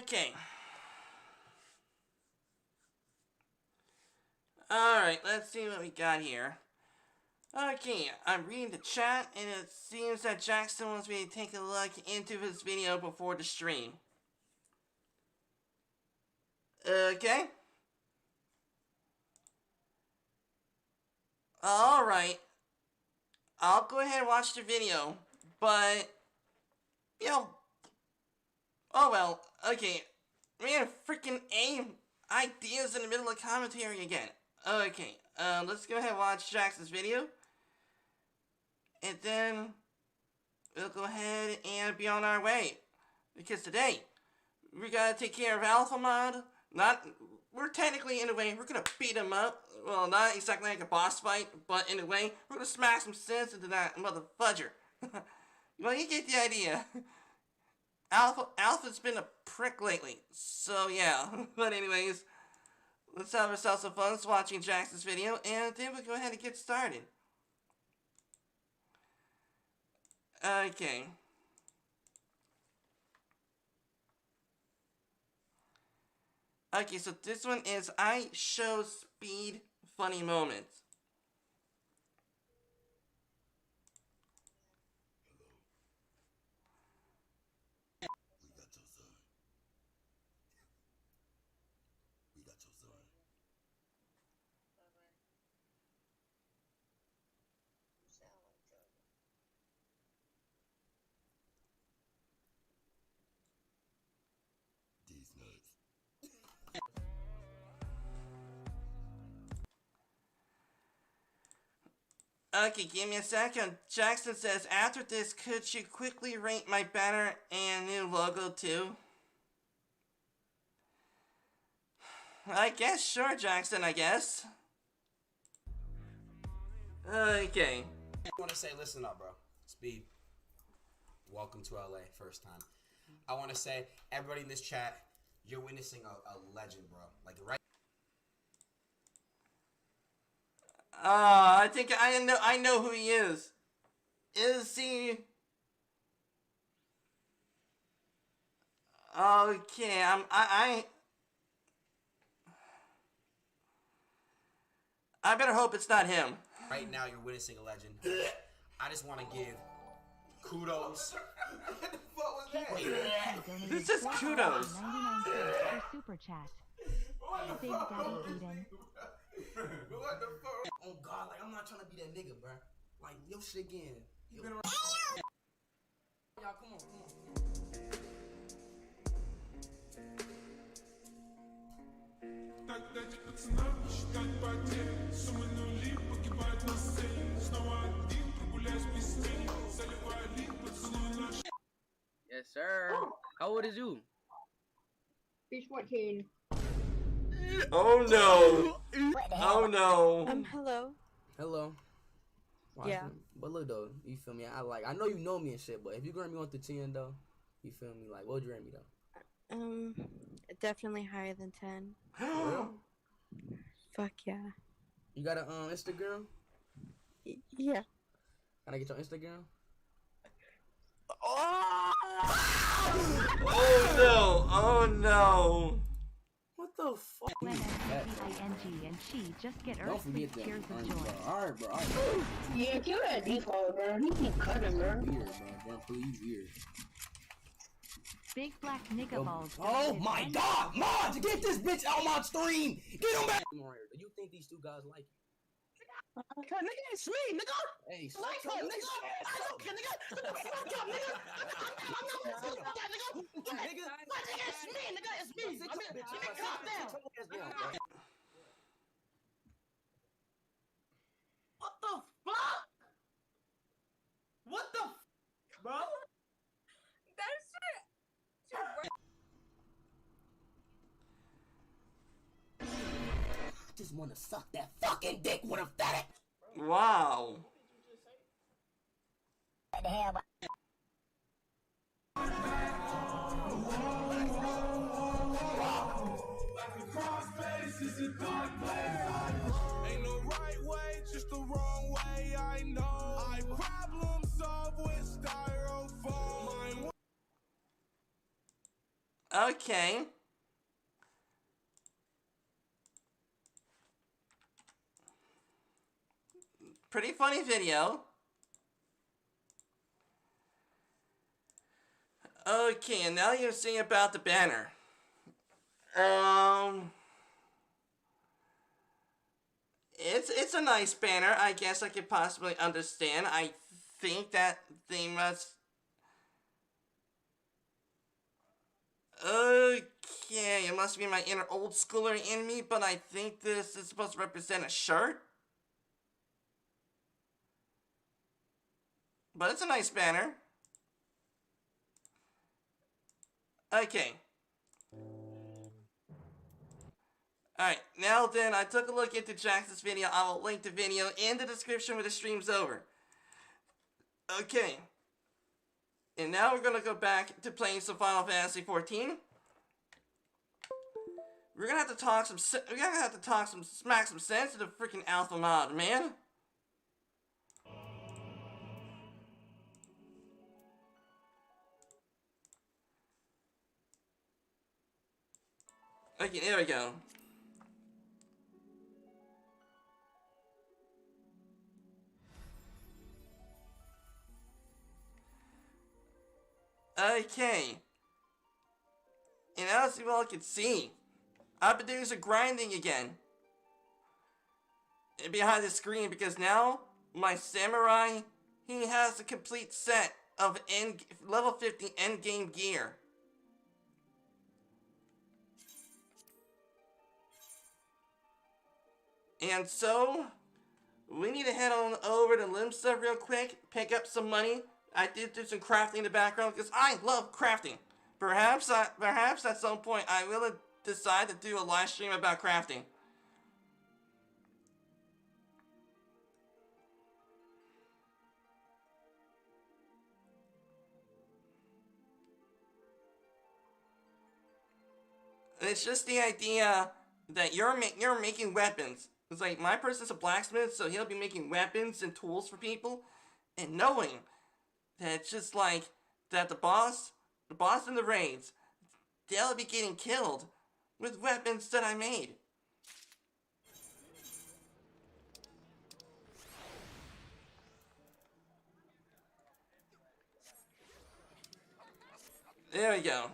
Okay. Alright, let's see what we got here. Okay, I'm reading the chat, and it seems that Jackson wants me to take a look into his video before the stream. Okay. Alright. I'll go ahead and watch the video, but, you know, oh well, okay. Man, freaking aim ideas in the middle of commentary again. Okay, let's go ahead and watch Jackson's video. And then we'll go ahead and be on our way. Because today, we gotta take care of Alpha Mod. We're technically, in a way, we're gonna beat him up. Well, not exactly like a boss fight, but in a way, we're gonna smash some sense into that motherfudger. Well, you get the idea. Alpha's been a prick lately, so yeah. But anyways, let's have ourselves some fun watching Jackson's video, and then we'll go ahead and get started. Okay. Okay, so this one is I show speed funny moments. Okay, give me a second. Jackson says, after this, could you quickly rate my banner and new logo too? I guess, sure, Jackson, I guess. Okay. I want to say, listen up, bro. Speed. Welcome to LA, first time. I want to say, everybody in this chat, you're witnessing a legend, bro. Like, right? I think I know who he is. Is he? Okay, I better hope it's not him. Right now, you're witnessing a legend. I just want to give kudos. What the fuck was that? This is kudos. 99 cents for super chat. Big Daddy Eden. What the fuck? Oh God, like I'm not trying to be that nigga, bro. Like yo shit again. You been around. Y'all, come on. Так дайте пацанам посчитать потери. Суммы нули погибают на сцене. Снова один, прогуляюсь без тени. Заливаю лик, поцелуй наш. Yes, sir. How old is you? He's 14. Oh no. Oh no. Hello. Hello. Watch Yeah. me. But look though, you feel me? I know you know me and shit, but if you grade me 1 through 10 though, you feel me? Like, what would you rate me though? Definitely higher than 10. For real? Fuck yeah. You got a Instagram? Yeah. Can I get your Instagram? Oh! Oh no. Oh no. What the fuck? N-N-E-I-N-G and she just get Don't earth forget that. tears of joy. Alright, bro. Alright. Yeah, kill that default, bro. He keep cutting, bro. Weird, bro. Please, weird. Big black nigga balls. Oh my God, Mod! Get this bitch out my stream! Get him back! Do you think these two guys like you? Nigga, it's me, nigga. Hey, Like her, nigga. I don't care, nigga. What the fuck up, nigga? I'm not gonna fuck that, nigga. Nigga, it's me, nigga. It's me. Nigga, calm down. What the fuck? What the bro? That's it. I just wanna suck that fucking dick with a fat. Wow. Ain't no right way, just the wrong way. I know. I problem solve with styrofoam. Okay. Pretty funny video. Okay, and now you're seeing about the banner. It's a nice banner. I guess I could possibly understand. I think that they must. Okay, it must be my inner old schooler in me, but I think this is supposed to represent a shirt. But it's a nice banner. Okay. Alright, now then, I took a look into Jackson's video. I will link the video in the description when the stream's over. Okay. And now we're gonna go back to playing some Final Fantasy 14. We're gonna have to talk some smack some sense to the freaking alpha mod, man. Okay, there we go. Okay. And as you all can see, I've been doing some grinding again. Behind the screen, because now my samurai, he has a complete set of level 50 endgame gear. And so, we need to head on over to Limsa real quick, pick up some money. I did do some crafting in the background because I love crafting. Perhaps at some point I will decide to do a live stream about crafting. It's just the idea that you're making weapons. It's like, my person's a blacksmith, so he'll be making weapons and tools for people, and knowing that it's just like that the boss in the raids, they'll be getting killed with weapons that I made. There we go.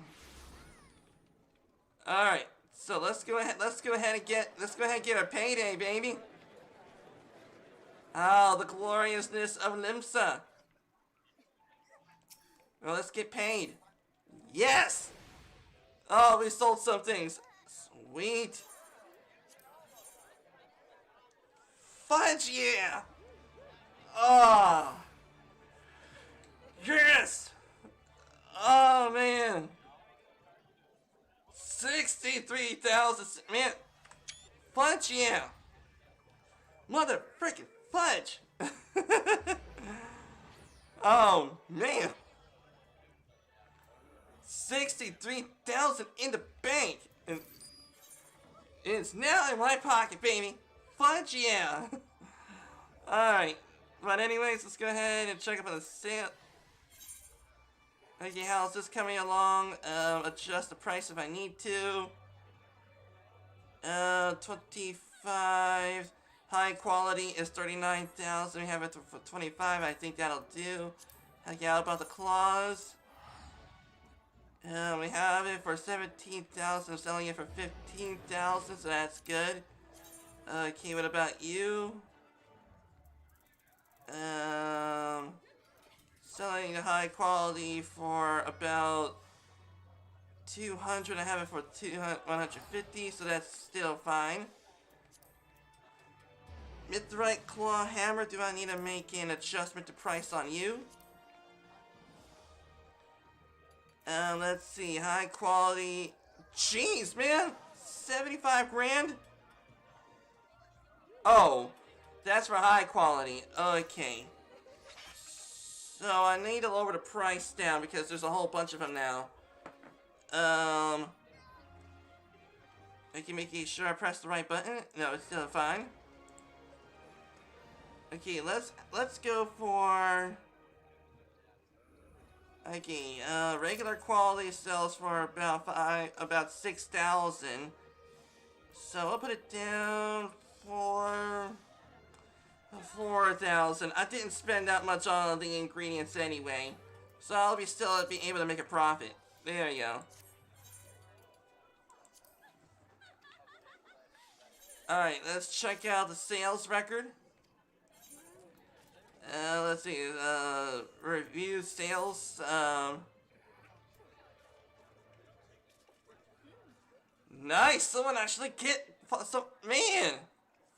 All right. So let's go ahead and get our payday, baby. Oh, the gloriousness of Limsa. Well, let's get paid. Yes! Oh, we sold some things. Sweet. Fudge, yeah! Oh. Yes! Oh, man. 63,000, man. Fudge, yeah. Mother freaking fudge. Oh, man. 63,000 in the bank. And it's now in my pocket, baby. Fudge, yeah. Alright. But anyways, let's go ahead and check up on the sale. Okay, how's this coming along? Adjust the price if I need to. 25. High quality is 39,000. We have it for 25. I think that'll do. Okay, how about the claws? We have it for 17,000. I'm selling it for 15,000, so that's good. Okay, what about you? Selling a high quality for about 200. I have it for 150, so that's still fine. Mithrite claw hammer. Do I need to make an adjustment to price on you? Let's see. High quality. Jeez, man. 75 grand? Oh, that's for high quality. Okay. So I need to lower the price down because there's a whole bunch of them now. I can make sure I press the right button. No, it's still fine. Okay, let's go for Okay, regular quality sells for about 6,000. So I'll put it down for 4,000. I didn't spend that much on the ingredients anyway, so I'll still be able to make a profit. There you go. Alright, let's check out the sales record. Let's see, review sales, nice, someone actually man,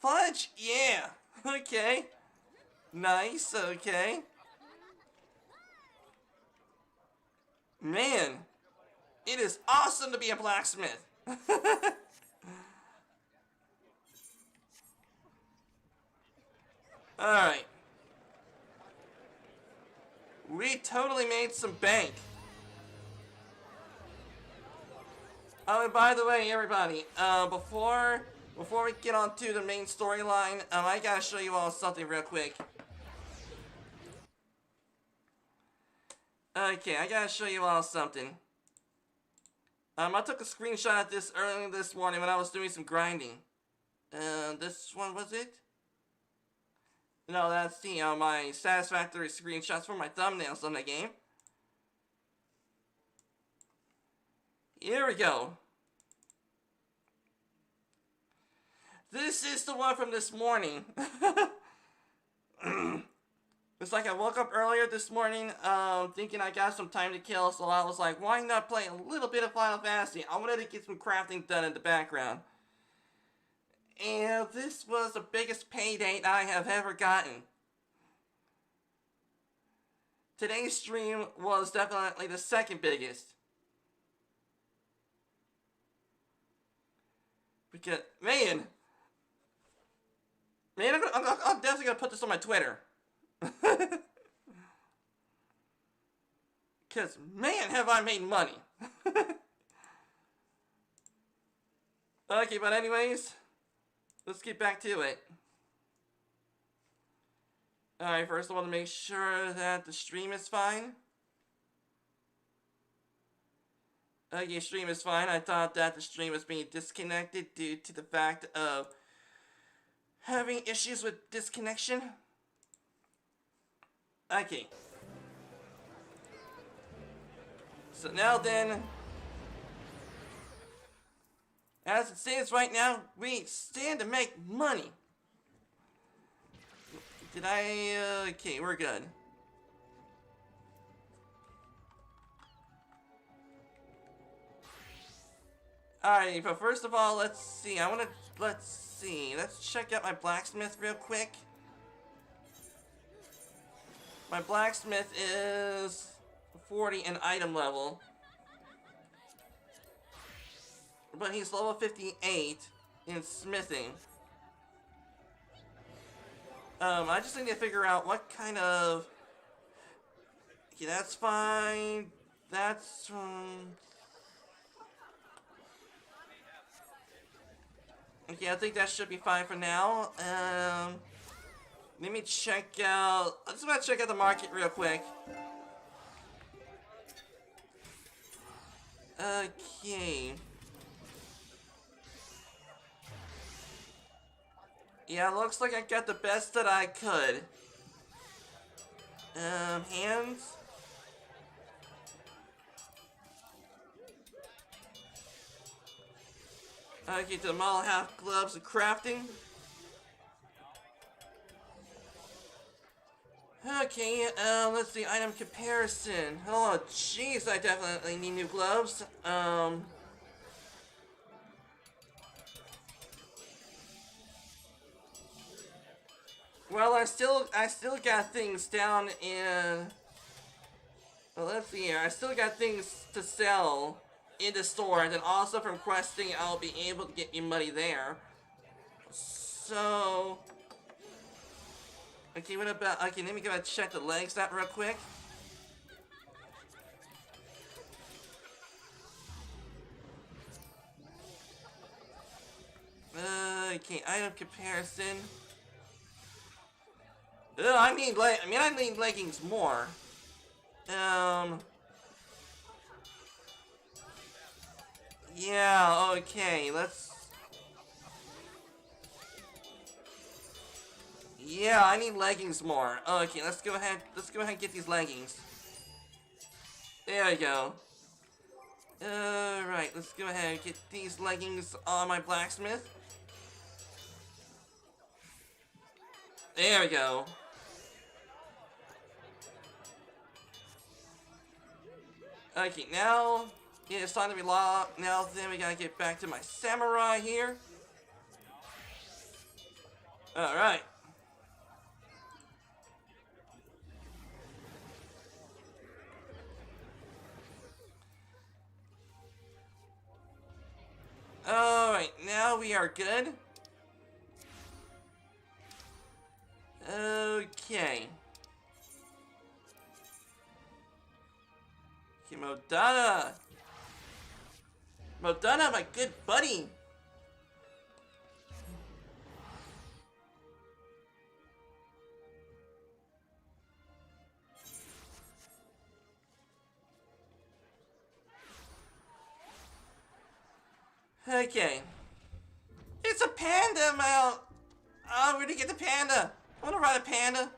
fudge, yeah, okay, nice, okay, man, it is awesome to be a blacksmith. Alright. We totally made some bank. Oh, and by the way, everybody, before we get on to the main storyline, I gotta show you all something real quick. Okay, I gotta show you all something. I took a screenshot of this earlier this morning when I was doing some grinding. This one was it? No, that's my satisfactory screenshots for my thumbnails on the game. Here we go. This is the one from this morning. It's like I woke up earlier this morning, thinking I got some time to kill, so I was like, why not play a little bit of Final Fantasy? I wanted to get some crafting done in the background. And this was the biggest payday I have ever gotten. Today's stream was definitely the second biggest. Because, man, I'm definitely gonna put this on my Twitter. Because, man, have I made money. Okay, but anyways, let's get back to it. Alright, first I want to make sure that the stream is fine. Okay, stream is fine. I thought that the stream was being disconnected due to the fact of having issues with disconnection. Okay. So now then, as it stands right now, we stand to make money. Did I, okay, we're good. Alright, but first of all, let's see, let's check out my blacksmith real quick. My blacksmith is 40 in item level. But he's level 58 in smithing. I just need to figure out what kind of... Okay, that's fine. That's... Okay, I think that should be fine for now. Let me check out... I just want to check out the market real quick. Okay. Yeah, looks like I got the best that I could. Hands. Okay, the model half gloves and crafting. Okay, let's see, item comparison. Oh, jeez, I definitely need new gloves. Well, I still got things down in... Well, let's see here. I still got things to sell in the store, and then also from questing, I'll be able to get you money there. So... Okay, what about... Okay, let me go ahead and check the legs out real quick. Okay, item comparison. I need leggings more. Yeah, okay, let's... Yeah, I need leggings more. Okay, let's go ahead and get these leggings. There we go. Alright, let's go ahead and get these leggings on my blacksmith. There we go. Okay, now it's time to be locked. Now then we gotta get back to my samurai here. Alright. Alright, now we are good. Okay. Modana! Modana, my good buddy! Okay. It's a panda mount! Oh, where'd you get the panda? I wanna ride a panda.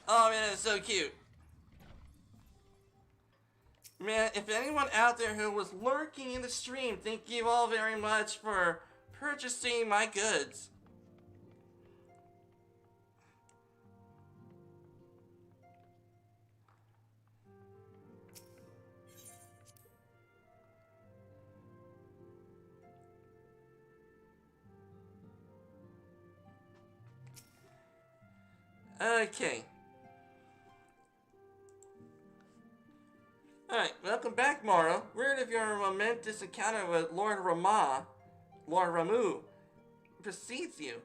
Oh man, it's so cute. Man, if anyone out there who was lurking in the stream, thank you all very much for purchasing my goods. Okay. Alright, welcome back, Mara. Word of your momentous encounter with Lord Ramu, precedes you.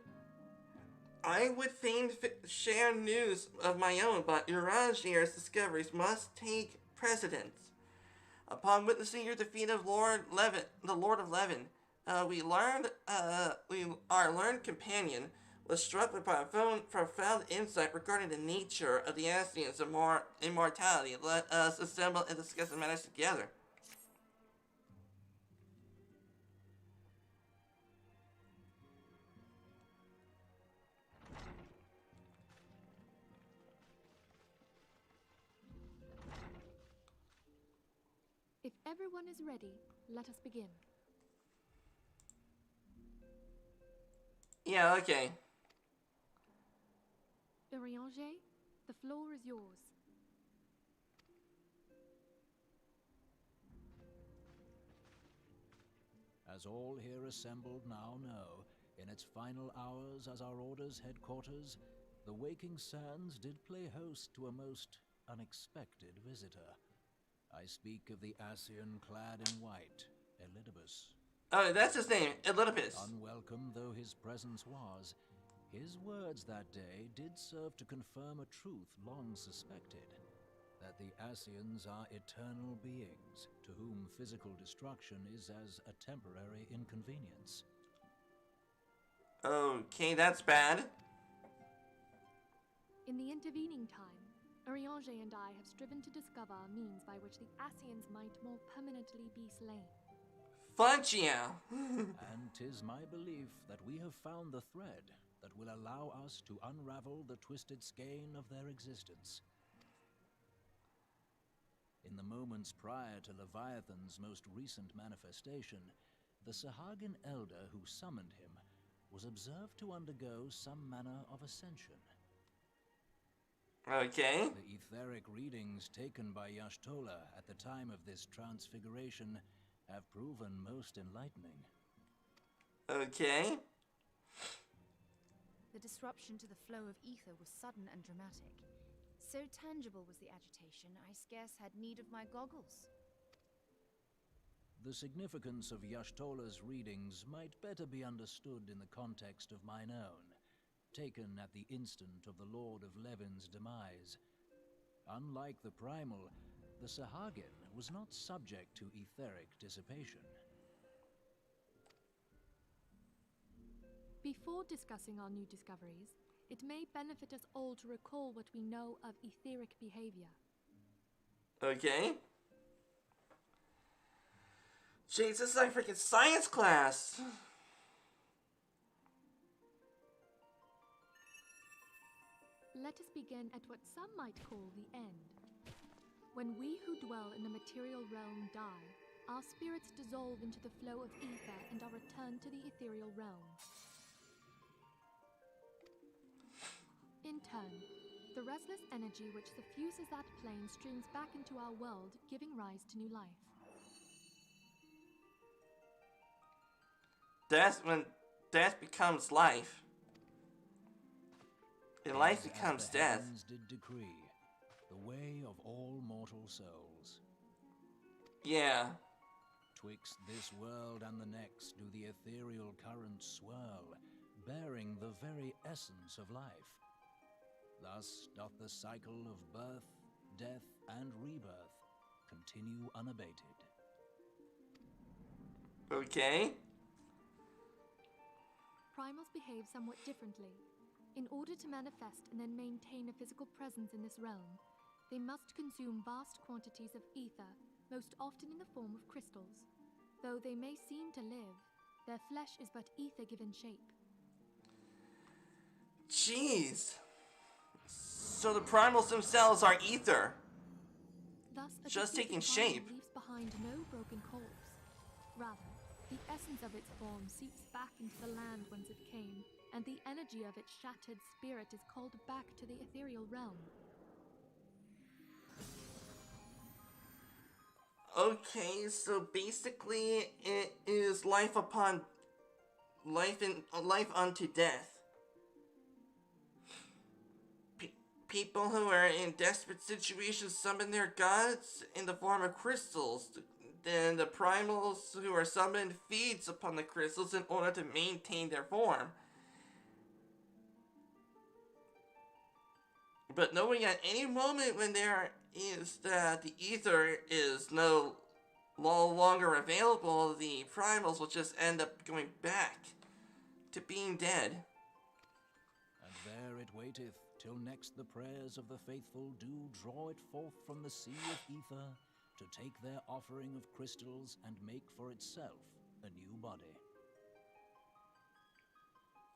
I would fain share news of my own, but Uranjir's discoveries must take precedence. Upon witnessing your defeat of the Lord of Levin, our learned companion was struck with profound insight regarding the nature of the Ascians' immortality. Let us assemble and discuss the matters together. If everyone is ready, let us begin. Yeah, okay. Urianger, the floor is yours. As all here assembled now know, in its final hours as our Order's headquarters, the waking sands did play host to a most unexpected visitor. I speak of the Ascian clad in white, Elidibus. Oh, that's his name, Elidibus. Unwelcome though his presence was, his words that day did serve to confirm a truth long suspected, that the Ascians are eternal beings, to whom physical destruction is as a temporary inconvenience. Okay, that's bad. In the intervening time, Urianger and I have striven to discover a means by which the Ascians might more permanently be slain. Fudge, yeah. And 'tis my belief that we have found the thread that will allow us to unravel the twisted skein of their existence. In the moments prior to Leviathan's most recent manifestation, the Sahagin elder who summoned him was observed to undergo some manner of ascension. Okay. The etheric readings taken by Y'shtola at the time of this transfiguration have proven most enlightening. Okay. The disruption to the flow of ether was sudden and dramatic. So tangible was the agitation, I scarce had need of my goggles. The significance of Y'shtola's readings might better be understood in the context of mine own, taken at the instant of the Lord of Levin's demise. Unlike the Primal, the Sahagin was not subject to etheric dissipation. Before discussing our new discoveries, it may benefit us all to recall what we know of etheric behavior. Okay. Jeez, this is like freaking science class. Let us begin at what some might call the end. When we who dwell in the material realm die, our spirits dissolve into the flow of ether and are returned to the ethereal realm. In turn, the restless energy which suffuses that plane streams back into our world, giving rise to new life. That's when death becomes life. And life becomes death. Heavens did decree, the way of all mortal souls. Yeah. Twixt this world and the next do the ethereal currents swirl, bearing the very essence of life. Thus doth the cycle of birth, death, and rebirth continue unabated. Okay. Primals behave somewhat differently. In order to manifest and then maintain a physical presence in this realm, they must consume vast quantities of ether, most often in the form of crystals. Though they may seem to live, their flesh is but ether given shape. Jeez. So the primals themselves are ether. Thus, a Just defeated taking primal shape. leaves behind no broken corpse. Rather, the essence of its form seeps back into the land whence it came, and the energy of its shattered spirit is called back to the ethereal realm. Okay, so basically it is life upon life and life unto death. People who are in desperate situations summon their gods in the form of crystals. Then the primals who are summoned feeds upon the crystals in order to maintain their form. But knowing at any moment when there is that the ether is no longer available, the primals will just end up going back to being dead. And there it waiteth, till next the prayers of the faithful do draw it forth from the sea of ether, to take their offering of crystals and make for itself a new body.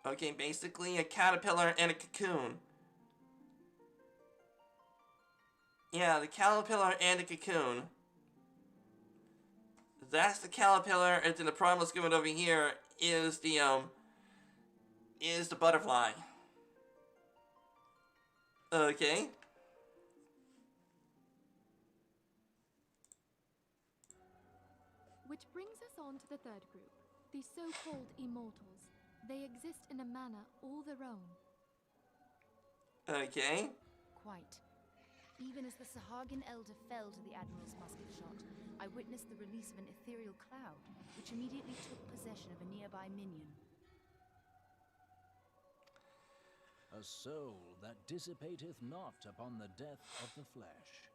Okay, basically a caterpillar and a cocoon. Yeah, the caterpillar and the cocoon. That's the caterpillar, and then the primal's going over here is the butterfly. Okay. Which brings us on to the third group, the so-called immortals. They exist in a manner all their own. Okay. Quite. Even as the Sahagin elder fell to the Admiral's musket shot, I witnessed the release of an ethereal cloud, which immediately took possession of a nearby minion. A soul that dissipateth not upon the death of the flesh.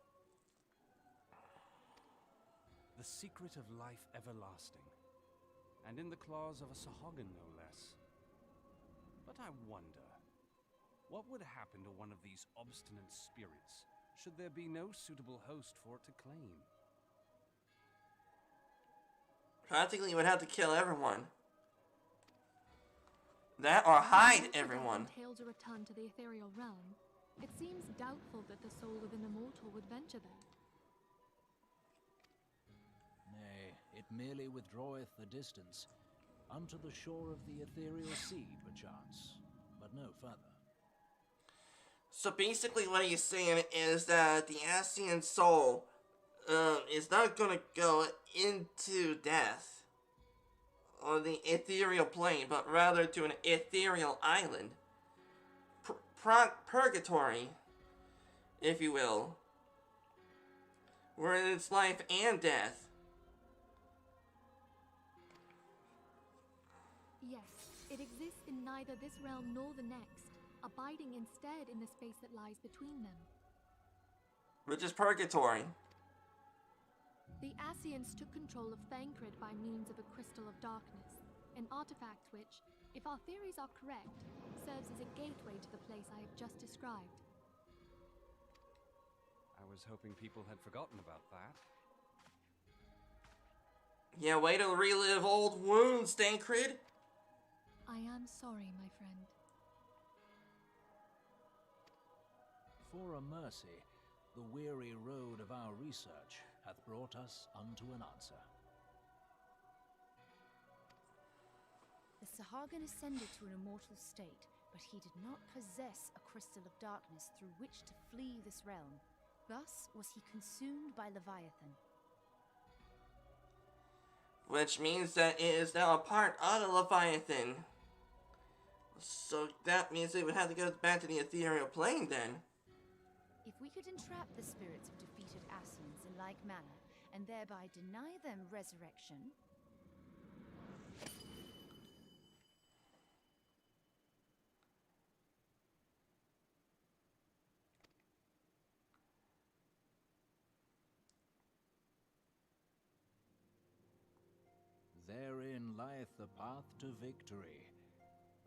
The secret of life everlasting, and in the claws of a Sahagin no less. But I wonder, what would happen to one of these obstinate spirits should there be no suitable host for it to claim? Practically, you would have to kill everyone. That or hide everyone. Entails a return to the ethereal realm. It seems doubtful that the soul of an immortal would venture there. Nay, it merely withdraweth the distance, unto the shore of the ethereal sea, perchance, but no further. So basically what he's saying is that the Ascian soul is not going to go into death on the ethereal plane, but rather to an ethereal island. Purgatory, if you will. Where it's life and death. Yes, it exists in neither this realm nor the next, abiding instead in the space that lies between them. Which is purgatory. The Ascians took control of Thancred by means of a crystal of darkness, an artifact which, if our theories are correct, serves as a gateway to the place I have just described. I was hoping people had forgotten about that. Yeah, way to relive old wounds, Tancred. I am sorry, my friend. For a mercy, the weary road of our research hath brought us unto an answer. The Sahagin ascended to an immortal state, but he did not possess a crystal of darkness through which to flee this realm. Thus was he consumed by Leviathan. Which means that it is now a part of the Leviathan. So that means it would have to go back to the ethereal plane then. If we could entrap the spirits of defeated Ascians in like manner, and thereby deny them resurrection... Therein lieth the path to victory.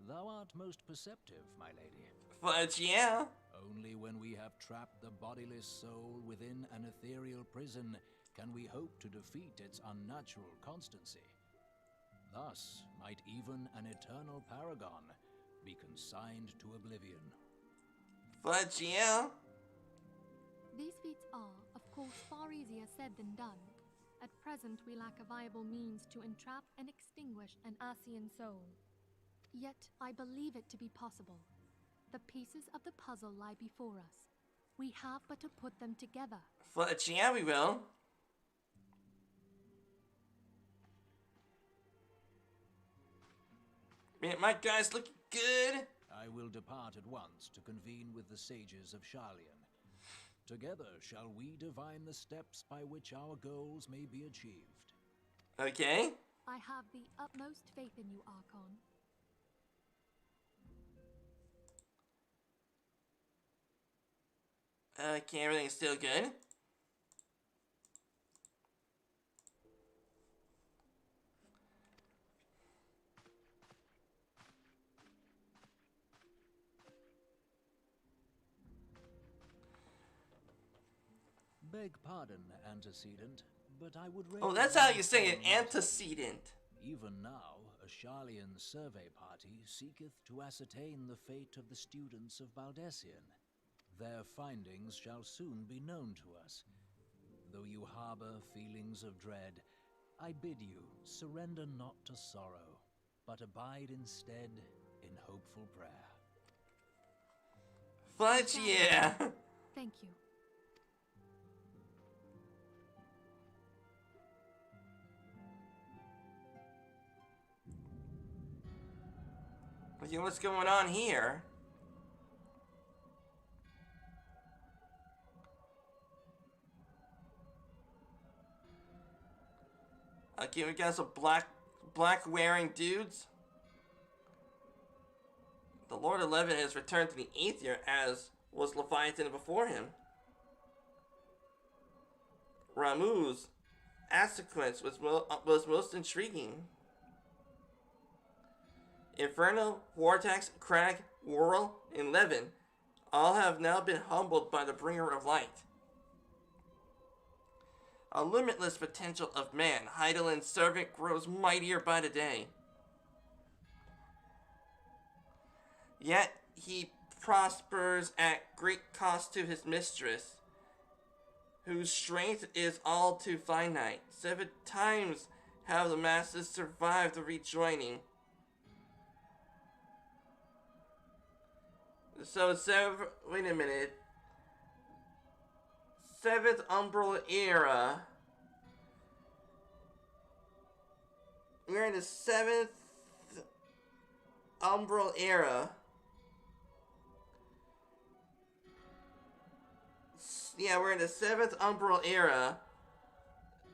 Thou art most perceptive, my lady. But yeah. Only when we have trapped the bodiless soul within an ethereal prison can we hope to defeat its unnatural constancy. Thus might even an eternal paragon be consigned to oblivion. But yeah. These feats are, of course, far easier said than done. At present, we lack a viable means to entrap and extinguish an Ascian soul. Yet, I believe it to be possible. The pieces of the puzzle lie before us. We have but to put them together. But yeah, we will. Man, my guy's looking good. I will depart at once to convene with the sages of Sharlayan. Together shall we divine the steps by which our goals may be achieved. Okay. I have the utmost faith in you, Archon. Okay, everything's still good. Beg pardon, antecedent, but I would Oh, that's how you say it, antecedent. Even now, a Sharlayan survey party seeketh to ascertain the fate of the students of Baldessian. Their findings shall soon be known to us. Though you harbor feelings of dread, I bid you surrender not to sorrow, but abide instead in hopeful prayer. But yeah. Thank you. Okay, what's going on here? Okay, we got some black wearing dudes. The Lord 11 has returned to the Aether as was Leviathan before him. Ramu's sequence was most intriguing. Inferno, Vortex, Crag, Whirl, and Levin all have now been humbled by the Bringer of Light. A limitless potential of man, Heidelin's servant, grows mightier by the day. Yet he prospers at great cost to his mistress, whose strength is all too finite. 7 times have the masses survived the rejoining. So, wait a minute. 7th Umbral Era. We're in the 7th Umbral Era. Yeah, we're in the 7th Umbral Era.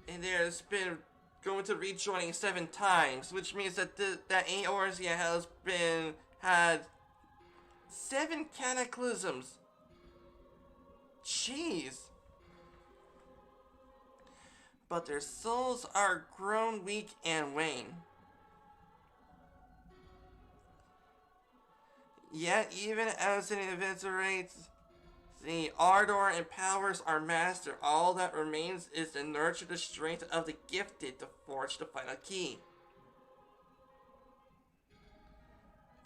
And there's been going to rejoining 7 times, which means that that Eorzea has had 7 cataclysms. Jeez. But their souls are grown weak and wane. Yet, even as it eviscerates The ardor empowers our master. All that remains is to nurture the strength of the gifted to forge the final key.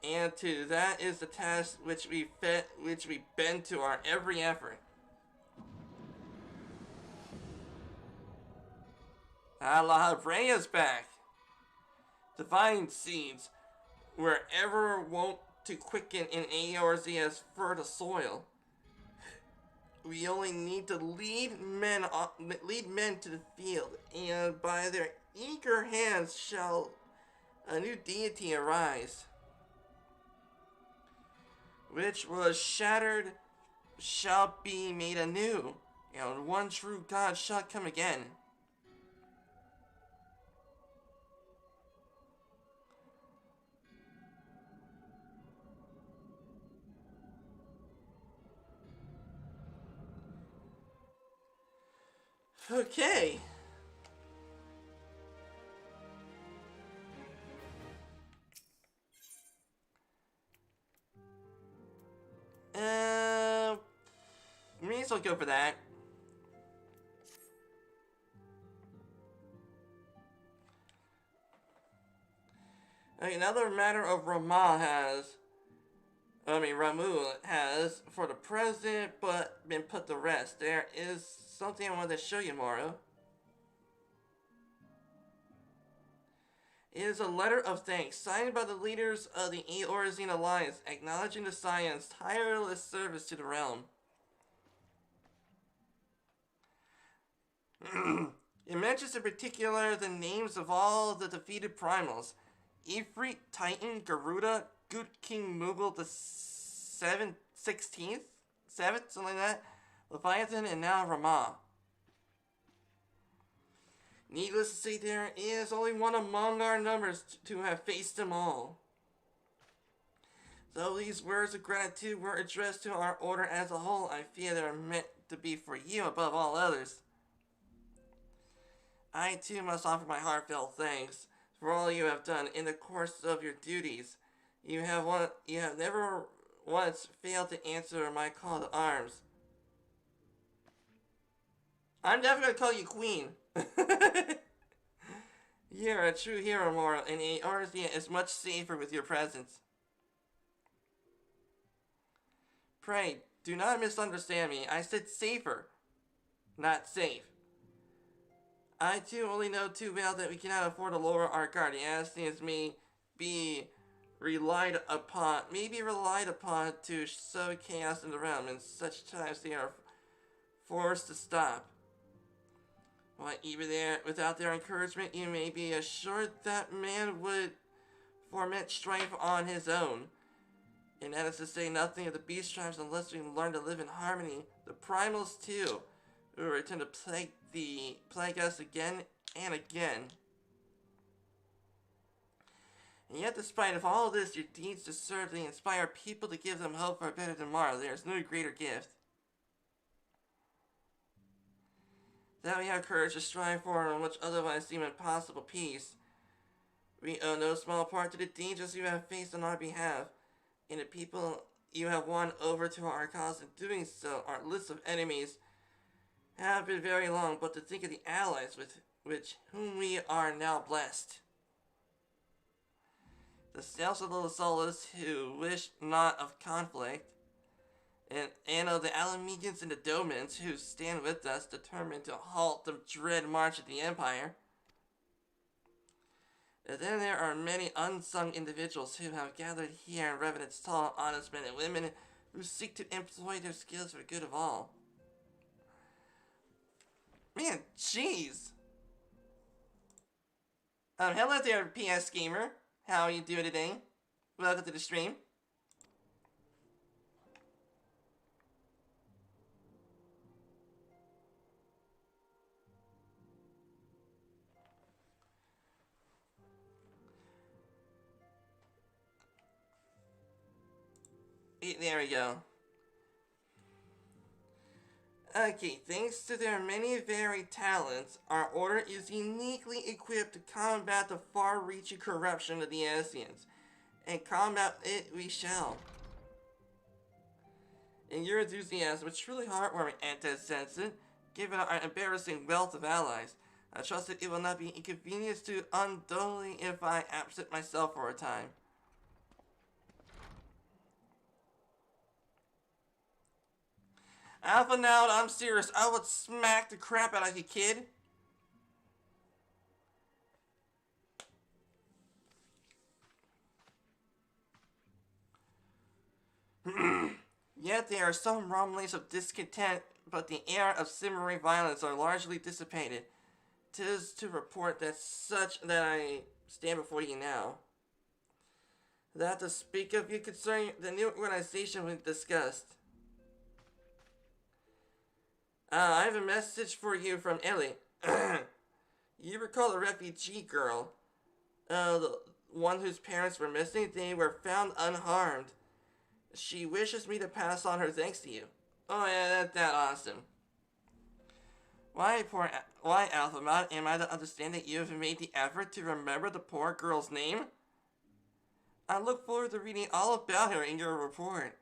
And to that is the task which we bend to our every effort. Allah Brea's back. Divine seeds, wherever wont to quicken in AORZ as fertile soil. We only need to lead men to the field, and by their eager hands shall a new deity arise, which was shattered shall be made anew, and one true God shall come again. Okay. May as well go for that. Another matter of Ramu has, for the present, but been put to rest. There is something I wanted to show you, Moro. It is a letter of thanks, signed by the leaders of the Eorzine Alliance, acknowledging the Scions' tireless service to the realm. It mentions in particular the names of all the defeated primals. Ifrit, Titan, Garuda, Good King Mughal the 16th? 7th, something like that. Leviathan, and now Ramah. Needless to say, there is only one among our numbers to have faced them all. Though these words of gratitude were addressed to our order as a whole, I fear they are meant to be for you above all others. I too must offer my heartfelt thanks for all you have done in the course of your duties. You have never once failed to answer my call to arms. I'm definitely gonna call you Queen. You're a true hero, Moro, and Eorzea is much safer with your presence. Pray, do not misunderstand me. I said safer, not safe. I too only know too well that we cannot afford to lower our guard. The Assassins may be relied upon to sow chaos in the realm. In such times they are forced to stop. Why, even without their encouragement, you may be assured that man would foment strife on his own. And that is to say nothing of the beast tribes unless we learn to live in harmony. The primals too, who return to plague us again and again. And yet, despite of all this, your deeds deserve to inspire people to give them hope for a better tomorrow. There is no greater gift. That we have courage to strive for on which otherwise seem impossible peace. We owe no small part to the dangers you have faced on our behalf, and the people you have won over to our cause. In doing so, our list of enemies have been very long, but to think of the allies with whom we are now blessed. The Sales of the Soulless who wish not of conflict, and of the Alamegans and the Domans who stand with us, determined to halt the dread march of the Empire. And then there are many unsung individuals who have gathered here in Revenant's tall, honest men and women who seek to employ their skills for the good of all. Man, jeez. Hello there, PS Gamer. How are you doing today? Welcome to the stream. There we go. Okay, thanks to their many varied talents, our order is uniquely equipped to combat the far-reaching corruption of the Ascians. And combat it we shall. And your enthusiasm is truly heartwarming, Anti-Sensei, given our embarrassing wealth of allies. I trust that it will not be inconvenience to unduly if I absent myself for a time. Alpha, now I'm serious. I would smack the crap out of you, kid. Yet there are some rumblings of discontent, but the air of simmering violence are largely dissipated. 'Tis to report that such that I stand before you now. That to speak of you concerning the new organization we discussed. I have a message for you from Ellie. You recall the refugee girl, the one whose parents were missing? They were found unharmed. She wishes me to pass on her thanks to you. Oh yeah, that's awesome. Why, Alphamod, am I to understand that you have made the effort to remember the poor girl's name? I look forward to reading all about her in your report.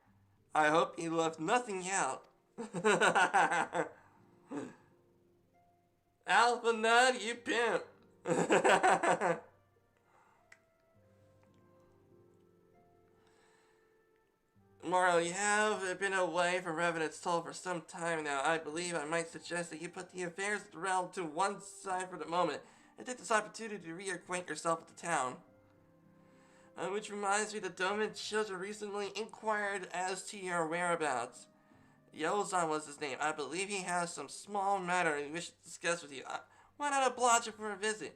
I hope you left nothing out. Alphamod, you pimp. Morrow, you have been away from Revenant's Toll for some time now. I believe I might suggest that you put the affairs of the realm to one side for the moment and take this opportunity to reacquaint yourself with the town. Which reminds me, the Doman children recently inquired as to your whereabouts. Yozan was his name. I believe he has some small matter he wishes to discuss with you. Why not oblige him for a visit?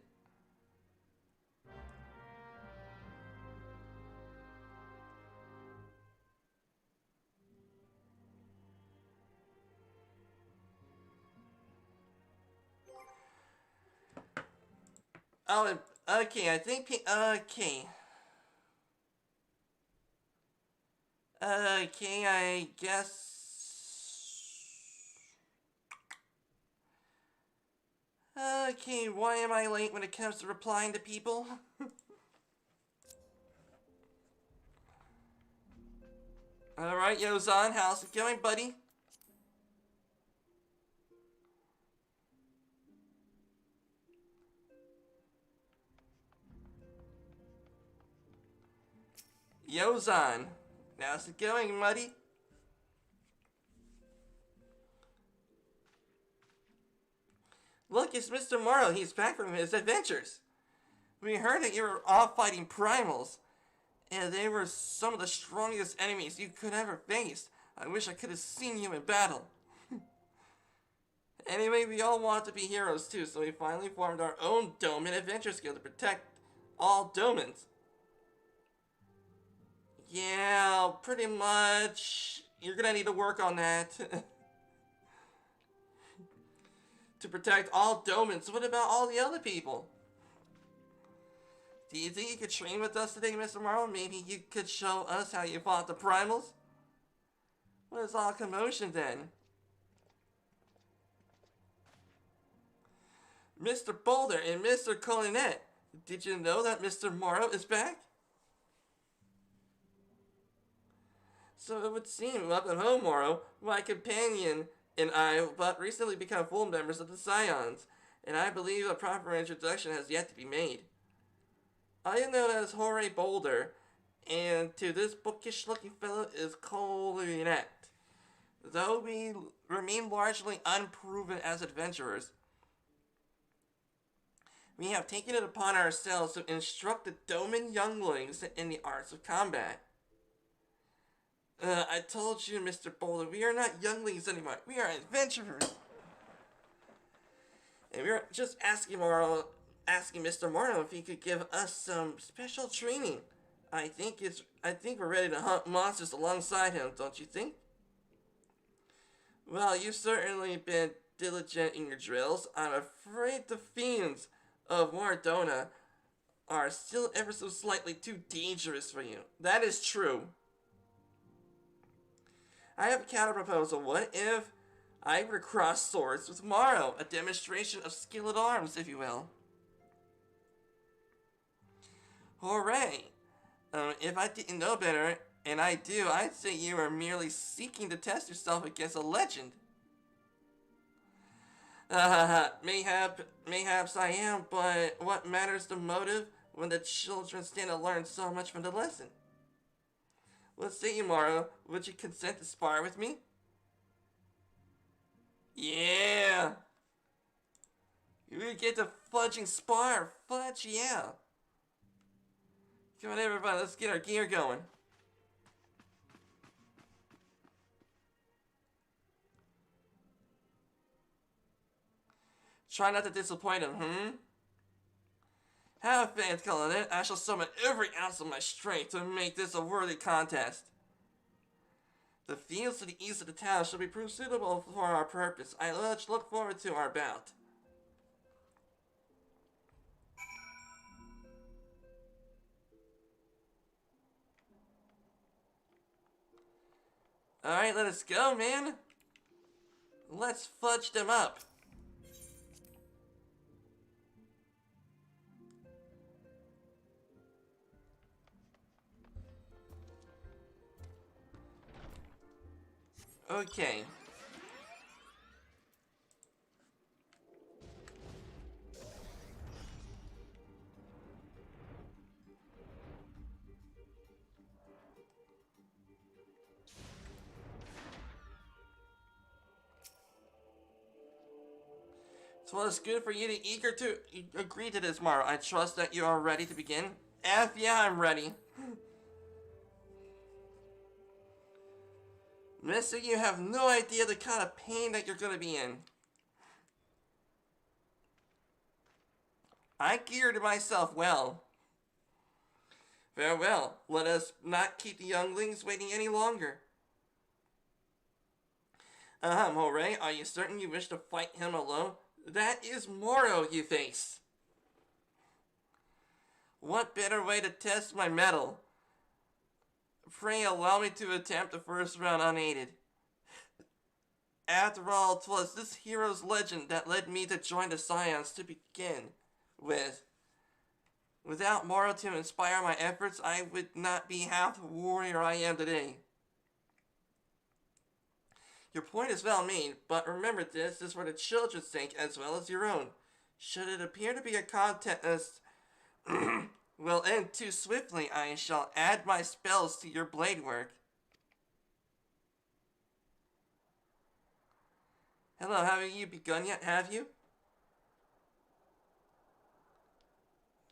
Oh, okay, I think, okay. Okay, I guess... Okay, why am I late when it comes to replying to people? Alright, Yozan, how's it going, buddy? Yozan, how's it going, Muddy? Look, it's Mr. Morrow. He's back from his adventures. We heard that you were off fighting primals, and they were some of the strongest enemies you could ever face. I wish I could have seen you in battle. Anyway, we all want to be heroes too, so we finally formed our own Doman Adventure Guild to protect all Domans. Yeah, pretty much. You're gonna need to work on that. To protect all Domans. What about all the other people? Do you think you could train with us today, Mr. Morrow? Maybe you could show us how you fought the primals? What is all commotion then? Mr. Boulder and Mr. Colinet, did you know that Mr. Morrow is back? So it would seem, welcome home, Morrow. My companion and I but recently become full members of the Scions, and I believe a proper introduction has yet to be made. I am known as Jorge Boulder, and to this bookish-looking fellow is Colinet. Though we remain largely unproven as adventurers, we have taken it upon ourselves to instruct the Doman younglings in the arts of combat. I told you, Mr. Boulder, we are not younglings anymore. We are adventurers. And we are just asking Mr. Morrow if he could give us some special training. I think we're ready to hunt monsters alongside him, don't you think? Well, you've certainly been diligent in your drills. I'm afraid the fiends of Mordona are still ever so slightly too dangerous for you. That is true. I have a counter proposal. What if I were to cross swords with Morrow? A demonstration of skill at arms, if you will. Hooray! If I didn't know better, And I do. I'd say you are merely seeking to test yourself against a legend. Mayhaps I am, but what matters the motive when the children stand to learn so much from the lesson? What say you, Morrow? Would you consent to spar with me? Yeah! We get to fudging spar. Fudge, yeah. Come on, everybody, let's get our gear going. Try not to disappoint him, Have faith, Colonel. I shall summon every ounce of my strength to make this a worthy contest. The fields to the east of the town shall be proved suitable for our purpose. I look forward to our bout. Alright, let us go, man. Let's fudge them up. Okay. So it's good for you to eager to agree to this, Maro. I trust that you are ready to begin. Yeah, I'm ready. Mister, you have no idea the kind of pain that you're gonna be in. I geared myself well. Farewell. Let us not keep the younglings waiting any longer. Moray, are you certain you wish to fight him alone? That is Moro you face. What better way to test my mettle? Pray allow me to attempt the first round unaided. After all, 'twas this hero's legend that led me to join the Scions to begin with. Without Moro to inspire my efforts, I would not be half the warrior I am today. Your point is well made, but remember this is for the children's sake as well as your own. Should it appear to be a contest will end too swiftly, I shall add my spells to your blade work. Hello, haven't you begun yet, have you?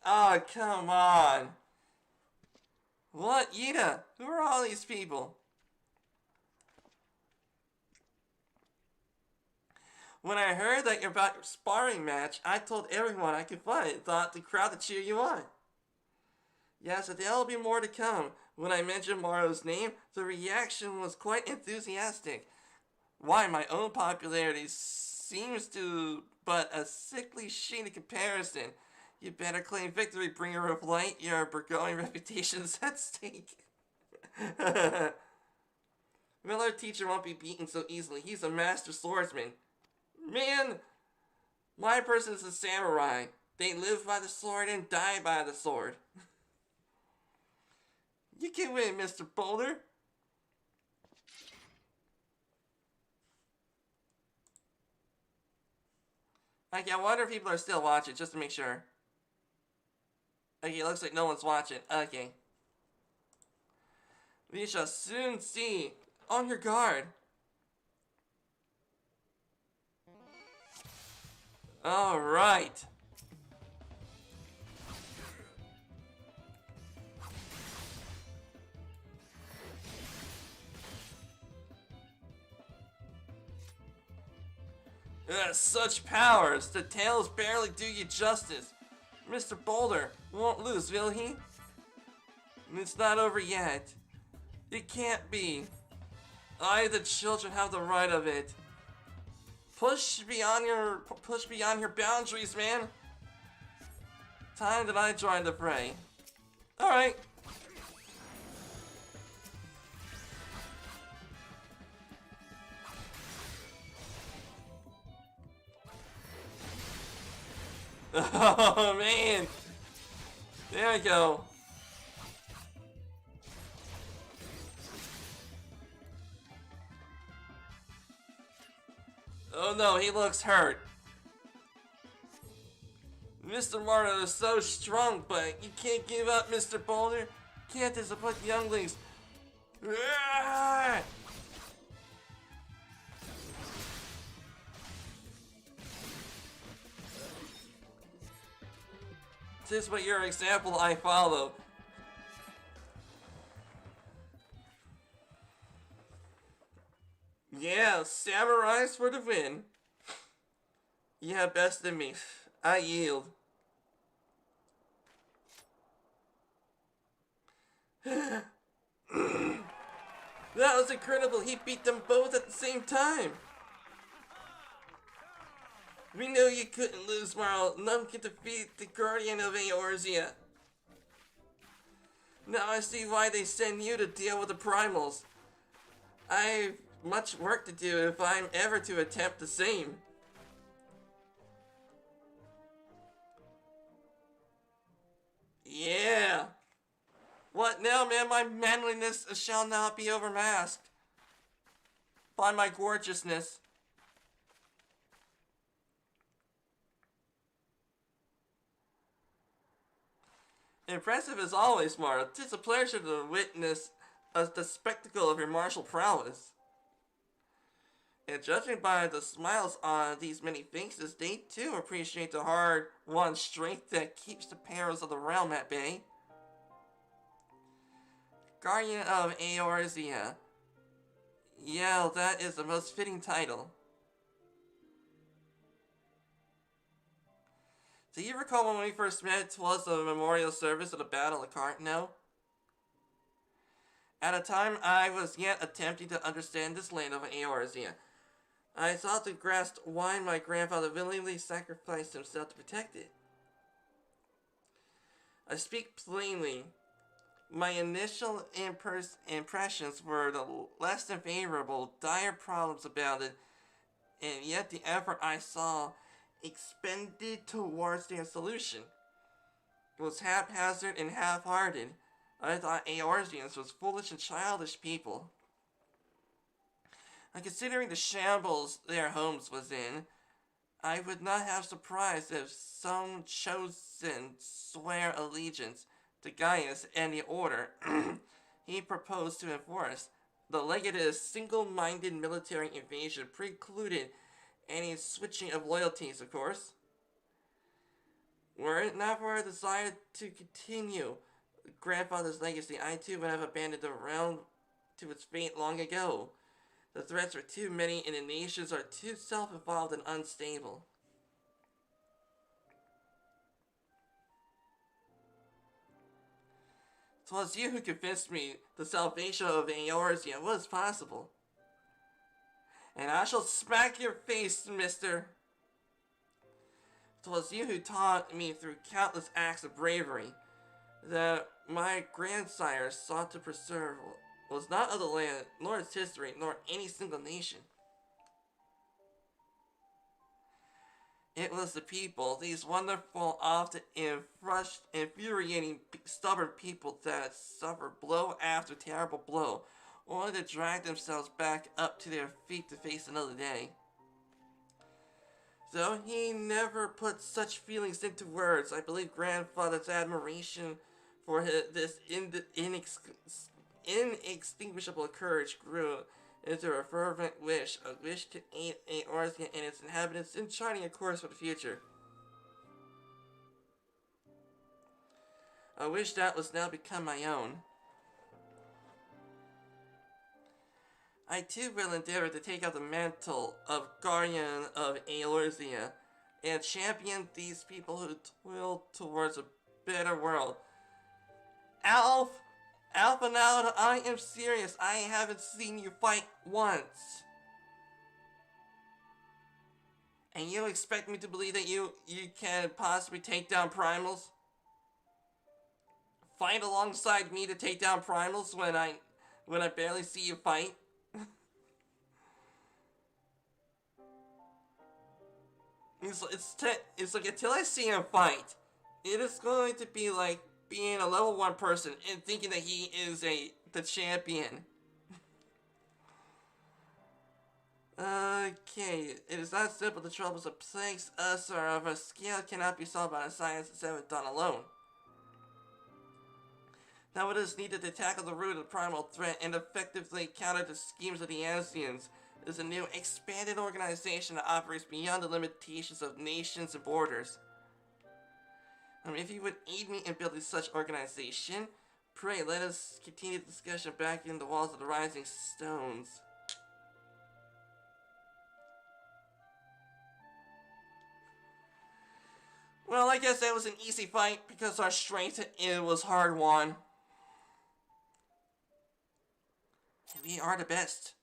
Oh, come on. What, Yida? Who are all these people? When I heard that you're about your sparring match, I told everyone I could find and thought the crowd to cheer you on. Yes, but there'll be more to come. When I mentioned Morrow's name, the reaction was quite enthusiastic. Why, my own popularity seems to but a sickly sheen in comparison. You better claim victory, bringer of light. Your burgoying reputation is at stake. Well, our teacher won't be beaten so easily. He's a master swordsman. Man, my person is a samurai. They live by the sword and die by the sword. You can win, Mr. Boulder. Okay, I wonder if people are still watching, just to make sure. Okay, looks like no one's watching. Okay. We shall soon see. On your guard. Alright. Such powers! The tails barely do you justice. Mr. Boulder won't lose, will he? It's not over yet. It can't be. I, the children, have the right of it. Push beyond your boundaries, man. Time that I joined the fray. All right. Oh man. There we go. no, he looks hurt. Mr. Marta is so strong, but you can't give up, Mr. Boulder. Can't disappoint the younglings. This is what your example I follow. Yeah, samurais for the win. Yeah, best of me. I yield. That was incredible. He beat them both at the same time. We knew you couldn't lose, Marl. None can defeat the Guardian of Eorzea. Now I see why they send you to deal with the primals. I've much work to do if I'm ever to attempt the same. Yeah. What now, man? My manliness shall not be overmasked by my gorgeousness. Impressive as always, Mara. 'Tis a pleasure to witness the spectacle of your martial prowess. And judging by the smiles on these many faces, they too appreciate the hard-won strength that keeps the perils of the realm at bay. Guardian of Eorzea. Yeah, that is the most fitting title. Do you recall when we first met? 'Twas the memorial service of the Battle of Cartno? At a time I was yet attempting to understand this land of Eorzea. I sought to grasp why my grandfather willingly sacrificed himself to protect it. I speak plainly. My initial impressions were the less than favorable, dire problems about it, and yet the effort I saw expended towards their solution was haphazard and half-hearted. I thought Eorzeans was foolish and childish people. And considering the shambles their homes was in, I would not have surprised if some chosen swear allegiance to Gaius and the order he proposed to enforce. The legate's single-minded military invasion precluded any switching of loyalties, of course. Were it not for a desire to continue grandfather's legacy, I too would have abandoned the realm to its fate long ago. The threats are too many and the nations are too self-involved and unstable. "'Twas you who convinced me the salvation of Eorzea was possible. And I shall smack your face, mister. 'Twas you who taught me through countless acts of bravery that my grandsires sought to preserve was not of the land, nor its history, nor any single nation. It was the people, these wonderful, often infuriating, stubborn people that suffer blow after terrible blow, only to drag themselves back up to their feet to face another day. Though he never put such feelings into words, I believe grandfather's admiration for this inextinguishable courage grew into a fervent wish, a wish to aid Eorzea and its inhabitants in charting a course for the future. A wish that was now become my own. I too will endeavor to take up the mantle of Guardian of Eorzea and champion these people who toil towards a better world. Alph, now I am serious. I haven't seen you fight once. And you expect me to believe that you can possibly take down primals? Fight alongside me to take down primals when I barely see you fight? It's like until I see him fight, it is going to be like being a level 1 person and thinking that he is the champion. Okay, it is not simple. The troubles that plagues us are of a scale cannot be solved by the science that seventh done alone. Now it is needed to tackle the root of the primal threat and effectively counter the schemes of the Ancients. It is a new, expanded organization that operates beyond the limitations of nations and borders. If you would aid me in building such organization, pray let us continue the discussion back in the walls of the Rising Stones. Well, I guess that was an easy fight because our strength it was hard won. We are the best.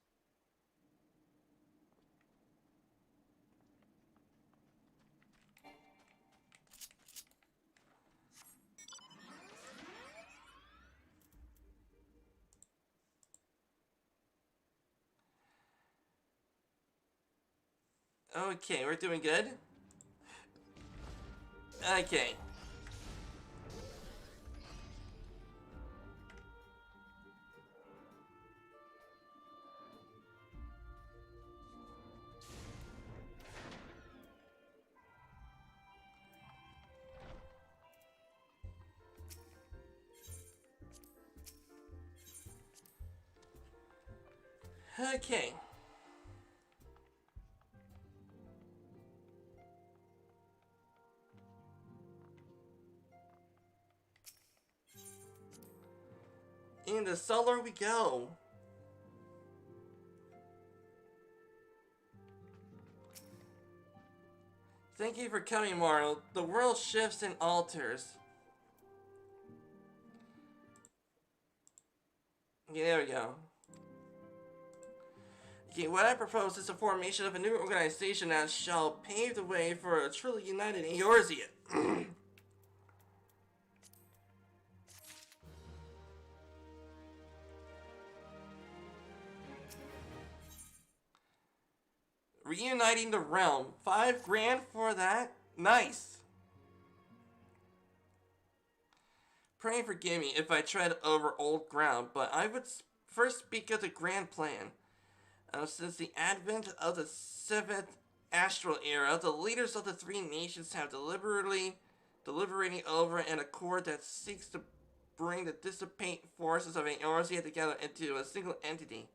Okay, we're doing good. Okay. Okay. In the solar we go. Thank you for coming, Mario. The world shifts and alters. Okay, there we go. Okay, what I propose is the formation of a new organization that shall pave the way for a truly united Eorzea. Reuniting the realm. 5 grand for that? Nice. Pray forgive me if I tread over old ground, but I would first speak of the grand plan. Since the advent of the 7th astral era, the leaders of the 3 nations have deliberating over an accord that seeks to bring the dissipate forces of Eorzea together into a single entity.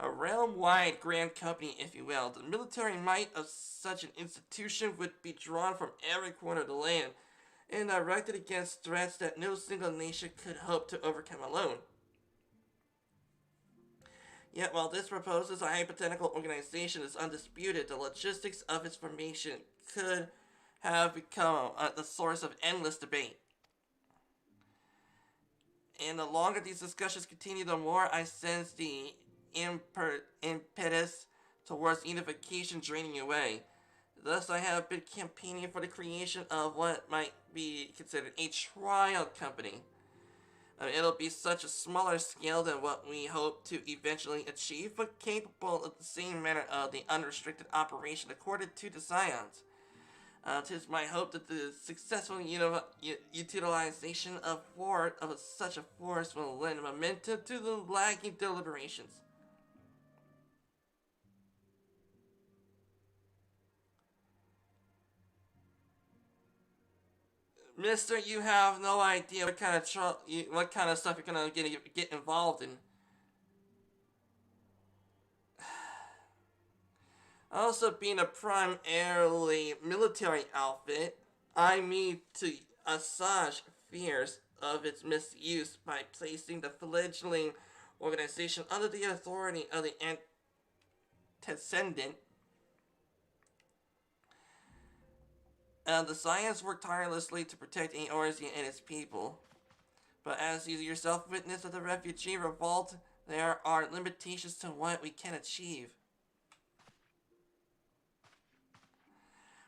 A realm-wide grand company, if you will. The military might of such an institution would be drawn from every corner of the land and directed against threats that no single nation could hope to overcome alone. Yet while this proposes a hypothetical organization is undisputed, the logistics of its formation could have become the source of endless debate. And the longer these discussions continue, the more I sense the impetus towards unification draining away. Thus, I have been campaigning for the creation of what might be considered a trial company. It'll be such a smaller scale than what we hope to eventually achieve, but capable of the same manner of the unrestricted operation accorded to the scions. 'Tis my hope that the successful utilization of such a force will lend momentum to the lagging deliberations. Mister, you have no idea what kind of stuff you're gonna get involved in. Also, being a primarily military outfit, I mean to assuage fears of its misuse by placing the fledgling organization under the authority of the antecedent. The scions work tirelessly to protect Eorzea and its people. But as you yourself witnessed of the refugee revolt, there are limitations to what we can achieve.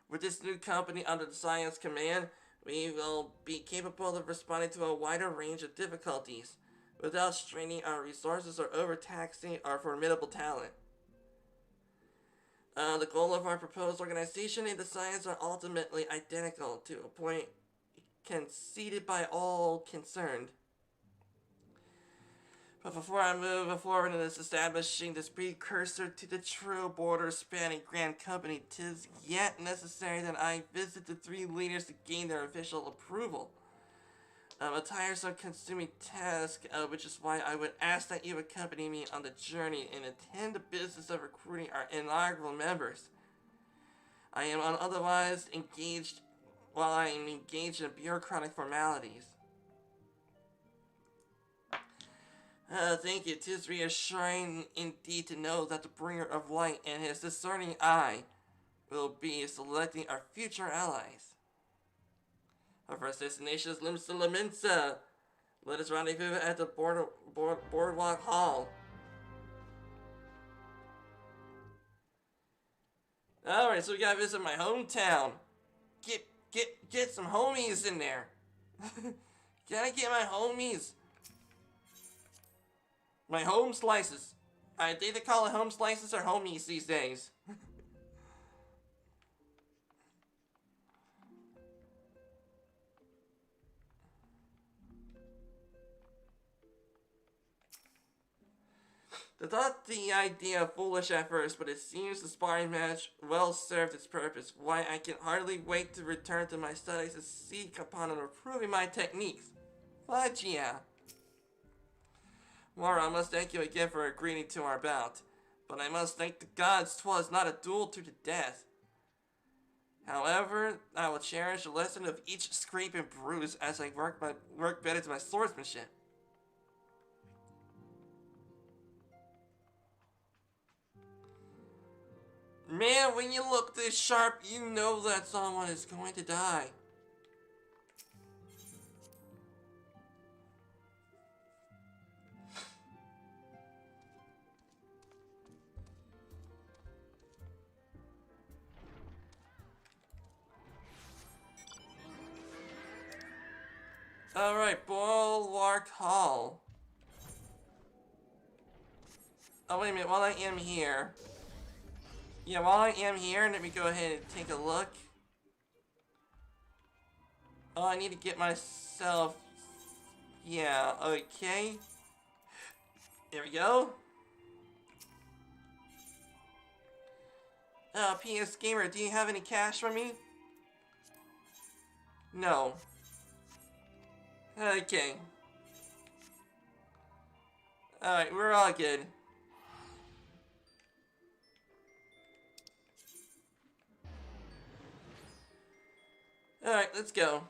With this new company under the science command, we will be capable of responding to a wider range of difficulties without straining our resources or overtaxing our formidable talent. The goal of our proposed organization and the science are ultimately identical to a point conceded by all concerned. But before I move forward in this establishing this precursor to the true border-spanning grand company, 'tis yet necessary that I visit the 3 leaders to gain their official approval. A tiresome, consuming task, which is why I would ask that you accompany me on the journey and attend the business of recruiting our inaugural members. I am otherwise engaged, while I am engaged in bureaucratic formalities. Thank you. 'Tis reassuring indeed to know that the bringer of light and his discerning eye will be selecting our future allies. Our first destination is Limsa Laminsa. Let us rendezvous at the Boardwalk Hall. Alright, so we gotta visit my hometown. Get some homies in there. Gotta get my homies. My home slices. I think they call it home slices or homies these days. I thought the idea foolish at first, but it seems the sparring match well served its purpose. Why, I can hardly wait to return to my studies to seek upon and improving my techniques. But yeah. Mara, I must thank you again for agreeing to our bout. But I must thank the gods 'twas not a duel to the death. However, I will cherish the lesson of each scrape and bruise as I work better to my swordsmanship. Man, when you look this sharp, you know that someone is going to die. Alright, Bulwark Hall. Oh, wait a minute, while I am here... Yeah, while I am here, let me go ahead and take a look. Oh, I need to get myself... Yeah, okay. There we go. PS Gamer, do you have any cash for me? No. Okay. Alright, we're all good. Alright, let's go.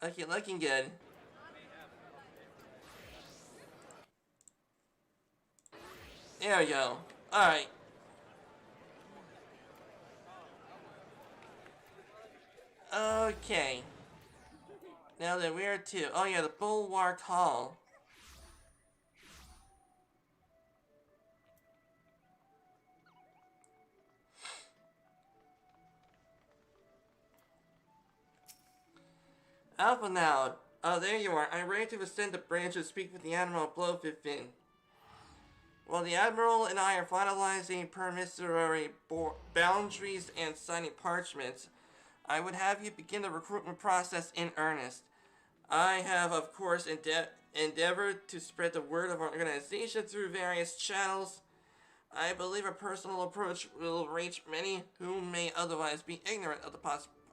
Okay, looking good. There we go. Alright. Okay. Now that we're to... Oh yeah, the Bulwark Hall. Alpha now. Oh, there you are. I'm ready to ascend the branch to speak with the Admiral Blowfifin. While the Admiral and I are finalizing permissive boundaries and signing parchments, I would have you begin the recruitment process in earnest. I have, of course, endeavored to spread the word of our organization through various channels. I believe a personal approach will reach many who may otherwise be ignorant of the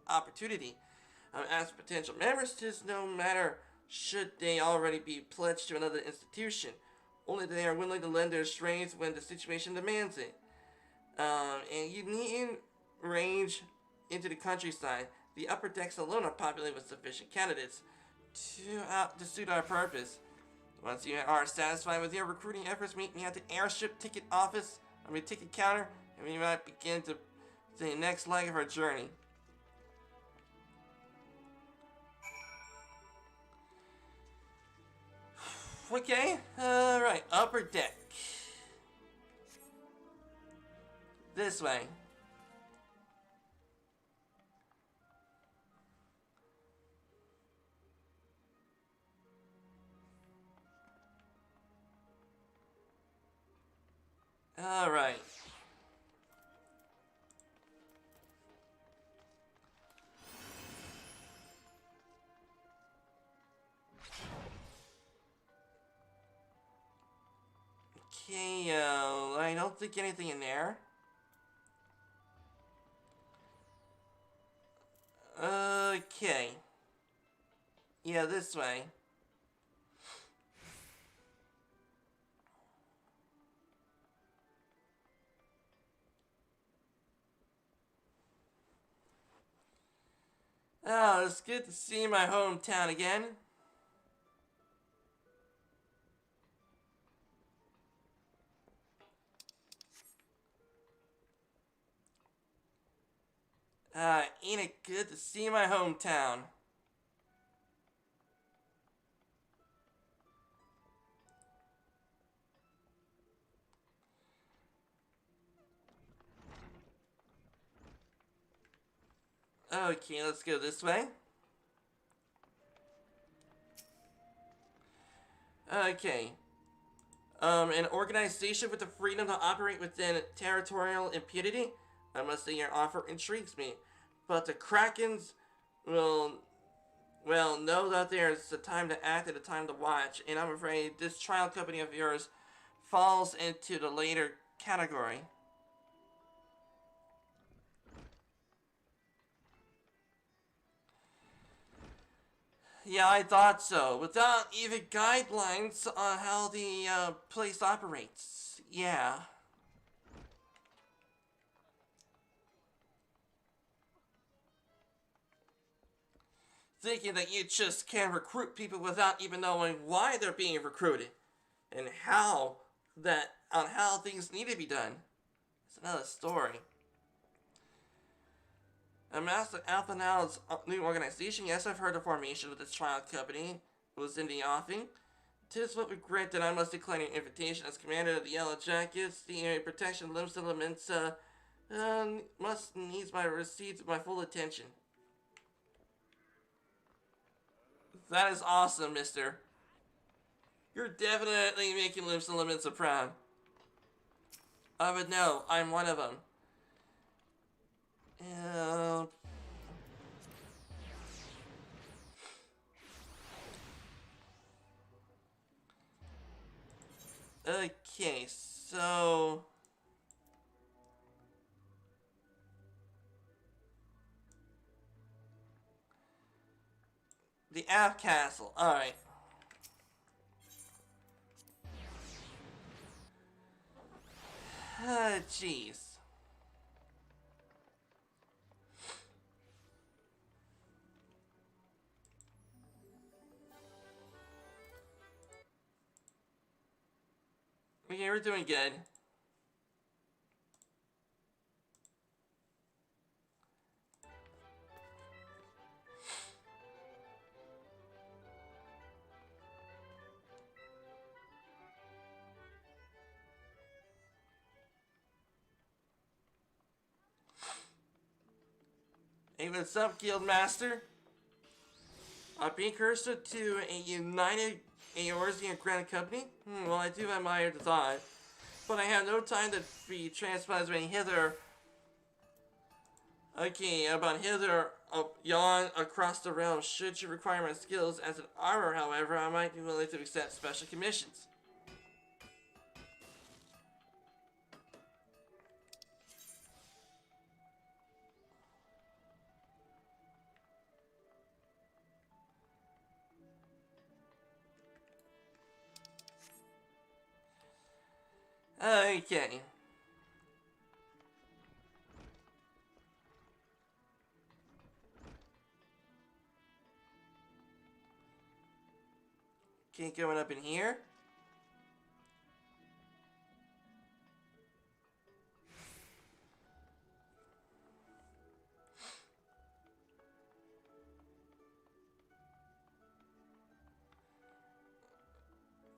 opportunity. As potential members, 'tis no matter should they already be pledged to another institution. Only they are willing to lend their strength when the situation demands it. And you needn't range into the countryside. The upper decks alone are populated with sufficient candidates to suit our purpose. Once you are satisfied with your recruiting efforts, meet me at the airship ticket ticket counter, and we might begin to the next leg of our journey. Okay, alright, upper deck. This way. Alright. Okay, I don't think anything in there. Okay. Yeah, this way. Oh, it's good to see my hometown again. Ain't it good to see my hometown? Okay, let's go this way. Okay. An organization with the freedom to operate within territorial impunity? I must say your offer intrigues me. But the Krakens will, well, know that there's a time to act and a time to watch. And I'm afraid this trial company of yours falls into the later category. Yeah, I thought so. Without even guidelines on how the place operates. Yeah. Thinking that you just can recruit people without even knowing why they're being recruited. And how things need to be done. It's another story. A Master Alpha Now's new organization. Yes, I've heard the formation of this trial company. It was in the offing. 'Tis with regret that I must decline your invitation as commander of the Yellow Jackets. The area protection limbs elements must needs my receipt my full attention. That is awesome, mister. You're definitely making limbs elements proud. I would know. I'm one of them. Okay, so the App Castle. Alright. Jeez. Okay, we're doing good. Hey, what's up, Guildmaster? Being cursed to a united Eorzean Grand Company? Well, I do admire the thought. But I have no time to be transplanted hither. Okay, about hither, yawn across the realm. Should you require my skills as an armor, however, I might be willing to accept special commissions. Okay. Okay, going up in here.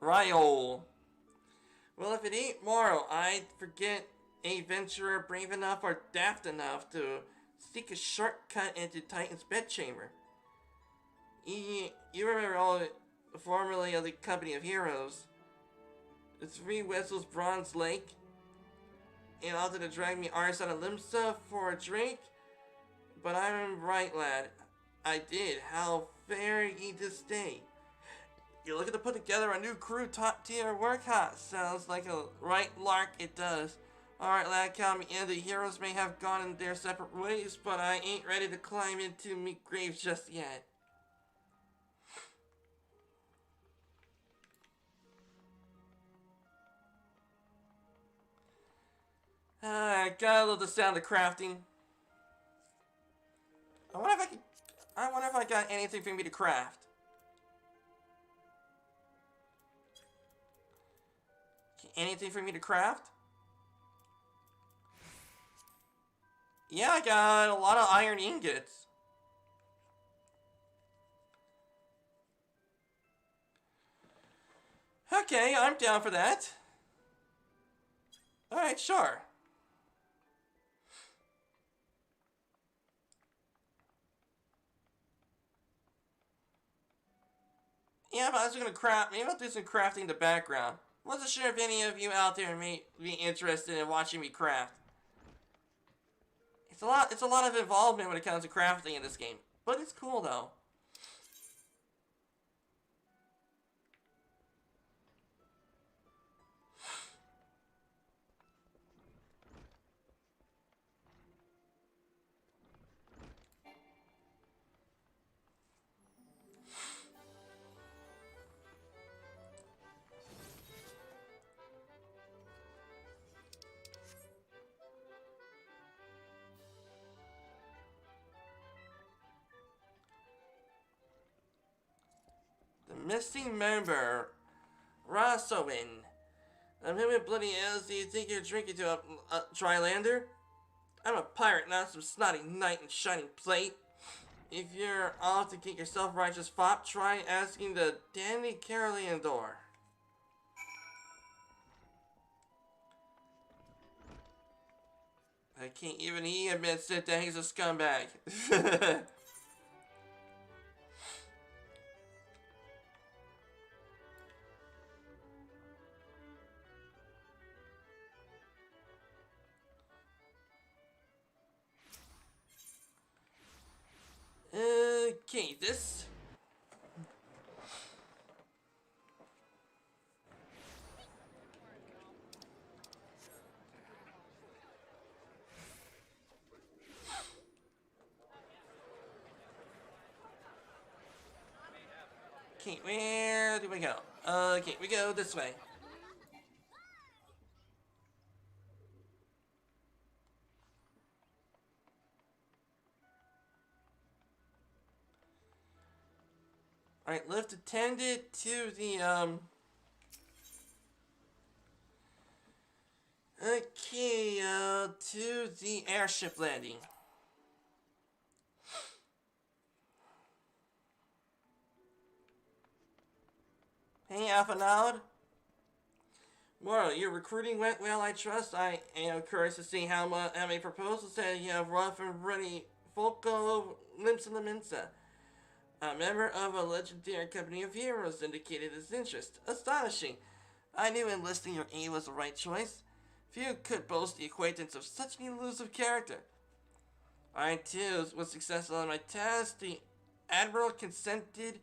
Ryol. Well, if it ain't moral, I'd forget a venturer brave enough or daft enough to seek a shortcut into Titan's bedchamber. You remember all formerly of the Company of Heroes. The Three Whistles Bronze Lake. and offered to drag me arse out of Limsa for a drink. But I'm right, lad. I did. How fair ye to stay. You're looking to put together a new crew, top tier work, huh? Sounds like a right lark, it does. Alright, lad, count me in. The heroes may have gone in their separate ways, but I ain't ready to climb into me grave just yet. Gotta love the sound of crafting. I wonder if I got anything for me to craft. Anything for me to craft? Yeah, I got a lot of iron ingots. Okay, I'm down for that. Alright, sure. Yeah, but I was gonna craft. Maybe I'll do some crafting in the background. Wasn't sure if any of you out there may be interested in watching me craft. It's a lot of involvement when it comes to crafting in this game, but it's cool though. The missing member, Rosowin. How many bloody ales do you think you're drinking to a Drylander? I'm a pirate, not some snotty knight in shining plate. If you're off to get yourself righteous fop, try asking the dandy Carolean door. I can't even he admits it that he's a scumbag. Okay, this. Okay, where do we go? Okay, we go this way. Alright, lift attended to the, okay, to the airship landing. Hey, Alphanod. Well, your recruiting went well, I trust. I am curious to see how many proposals that you have rough and ready. Folko Limsa Laminsa. A member of a legendary company of heroes indicated his interest. Astonishing. I knew enlisting your aid was the right choice. Few could boast the acquaintance of such an elusive character. I, too, was successful in my task. The Admiral consented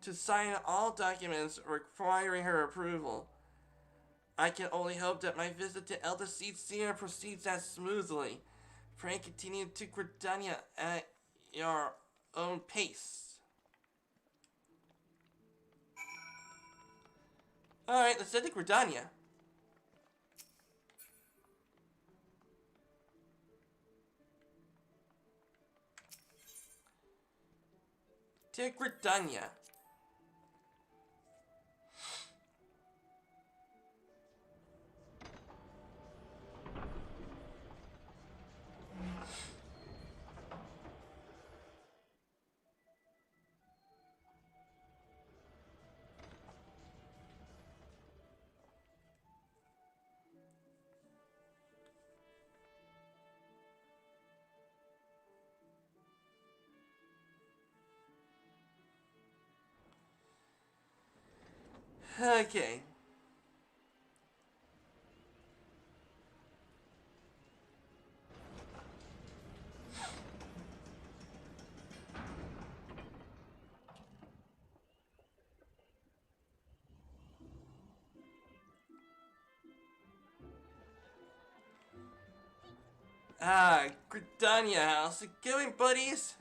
to sign all documents requiring her approval. I can only hope that my visit to Elder Seed Seer proceeds as smoothly. Pray continue to Gridania at your own pace. Alright, let's head to Gridania. To Gridania. Okay. Ah, Gridania, how's it going, buddies?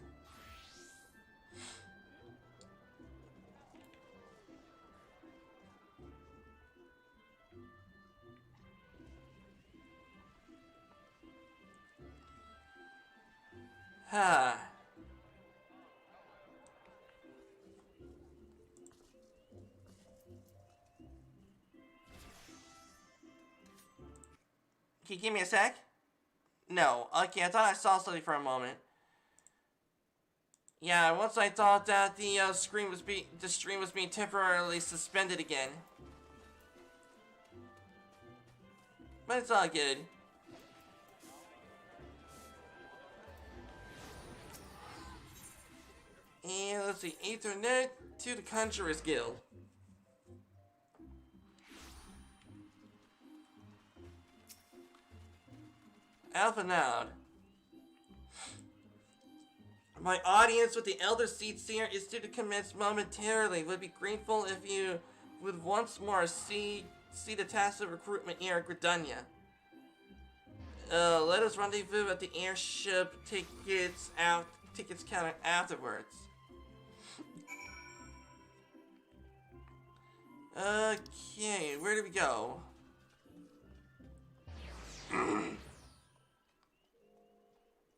Ah. Can you give me a sec? No. Okay, I thought I saw something for a moment. Yeah, once I thought that the stream was being temporarily suspended again. But it's all good. And let's see, Ethernet to the Conjurer's Guild. Alpha Node. My audience with the Elder Seed Seer is due to commence momentarily. Would be grateful if you would once more see the tacit recruitment here at Gridania. Let us rendezvous at the airship tickets counter afterwards. Okay, where do we go?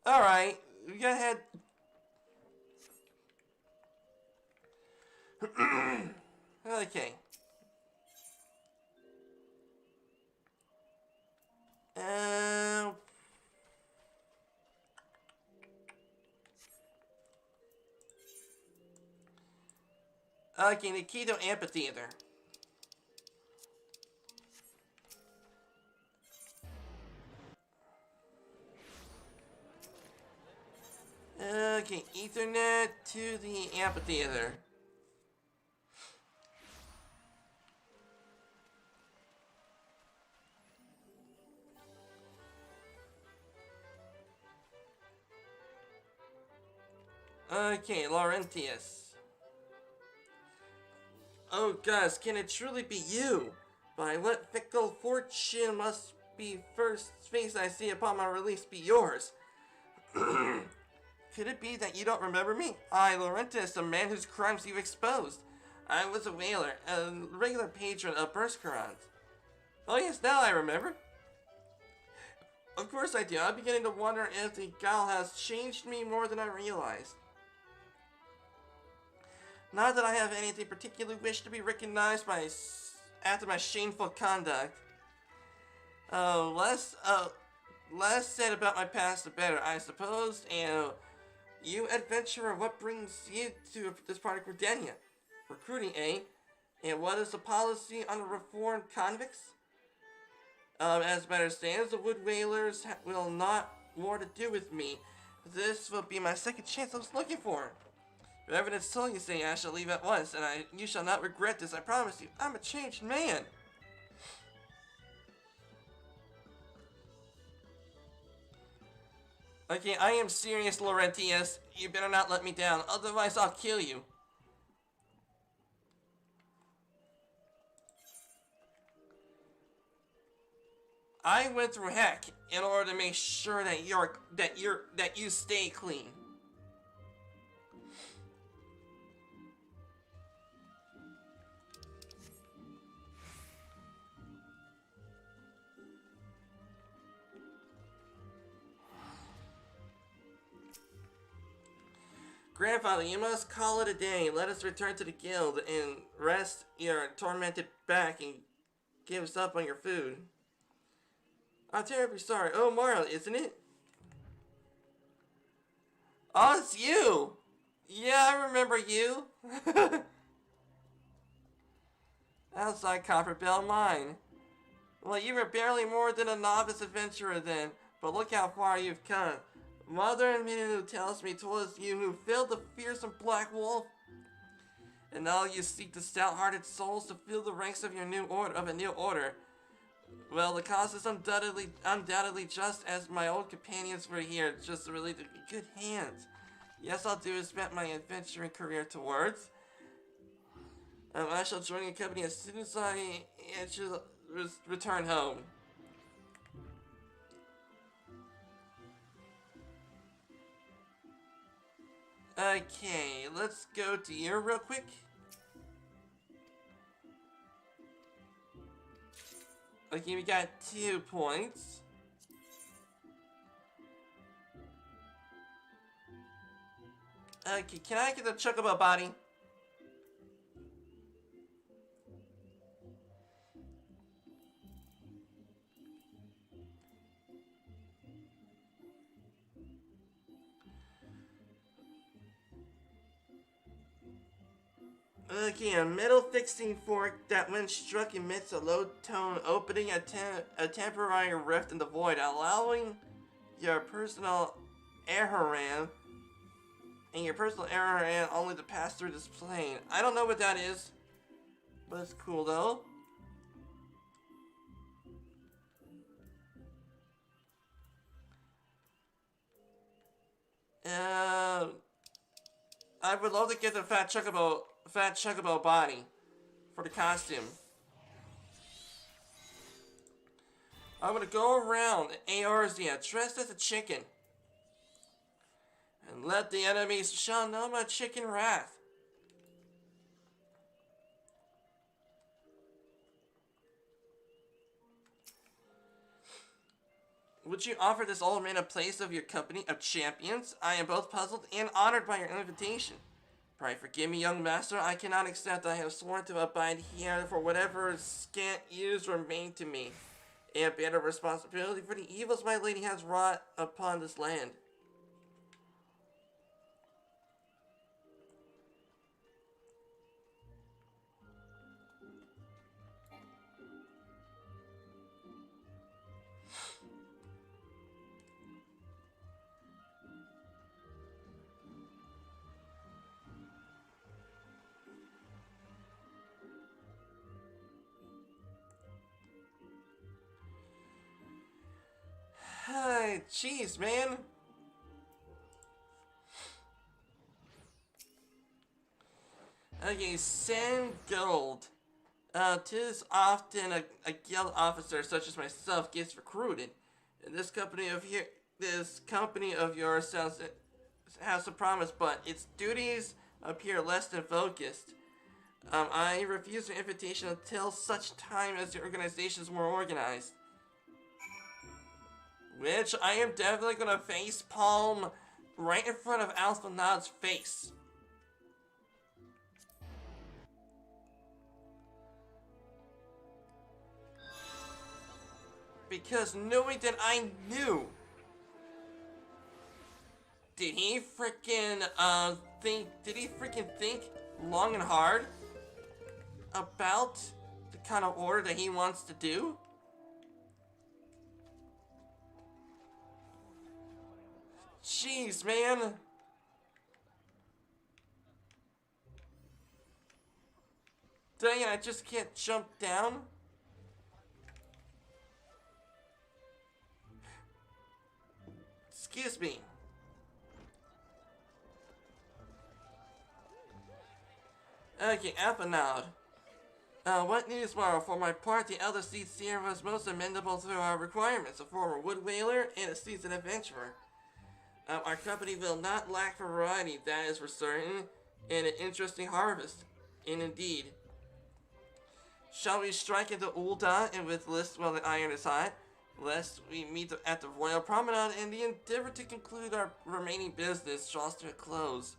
Alright, we gotta head. Okay. Okay, Nikito Amphitheater. Okay, Ethernet to the amphitheater. Okay, Laurentius. Oh gosh, can it truly be you? By what fickle fortune must be first face I see upon my release be yours? Could it be that you don't remember me? I, Laurentis, the man whose crimes you've exposed. I was a whaler, a regular patron of Berskirons. Oh yes, now I remember. Of course I do. I'm beginning to wonder if the gal has changed me more than I realized. Not that I have anything particularly wish to be recognized by after my shameful conduct. Less said about my past the better, I suppose. And you adventurer, what brings you to this part of Gridania? Recruiting, eh? And what is the policy on the reformed convicts? As the matter stands, the Wood Whalers will not more to do with me. This will be my second chance I was looking for. If evidence told you say I shall leave at once, and you shall not regret this, I promise you. I'm a changed man. Okay, I am serious, Laurentius. You better not let me down, otherwise I'll kill you. I went through heck in order to make sure that you stay clean. Grandfather, you must call it a day. Let us return to the guild and rest your tormented back and give us up on your food. I'm terribly sorry. Oh, Marla, isn't it? Oh, it's you! Yeah, I remember you. Outside Copper Bell Mine. Well, you were barely more than a novice adventurer then, but look how far you've come. Mother and Minu tells me 'twas you who filled the fearsome Black Wolf. And now you seek the stout-hearted souls to fill the ranks of a new order. Well, the cause is undoubtedly just as my old companions were here, just really in good hands. Yes, I'll do as spent my adventuring career towards. I shall join your company as soon as I return home. Okay, let's go to you real quick. Okay, we got 2 points. Okay, can I get the chocobo body? Okay, a metal fixing fork that when struck emits a low tone, opening a temporary rift in the void, allowing your personal Aharan and your personal Aharan only to pass through this plane. I don't know what that is, but it's cool though. I would love to get the fat chocobo body for the costume. I'm gonna go around Eorzea dressed as a chicken and let the enemies show know my chicken wrath. Would you offer this old man a place of your company of champions? I am both puzzled and honored by your invitation. Pray forgive me, young master. I cannot accept. I have sworn to abide here for whatever scant years remain to me, and bear the responsibility for the evils my lady has wrought upon this land. Hi, jeez, man. Okay, send gold. Tis often a guild officer such as myself gets recruited. And this company of yours has a promise, but its duties appear less than focused. I refuse the invitation until such time as the organization is more organized. Which I am definitely gonna face palm right in front of Alphanod's face. Because knowing that I knew, did he freaking think long and hard about the kind of order that he wants to do? Jeez, man. Dang it, I just can't jump down. Excuse me. Okay, Appanod. What news, Mara? For my part, the elder seed seer was most amenable to our requirements. A former wood whaler and a seasoned adventurer. Our company will not lack variety, that is for certain, and an interesting harvest. And indeed. Shall we strike into Ul'dah and with list while the iron is hot? Lest we meet at the Royal Promenade and the endeavor to conclude our remaining business draws to a close.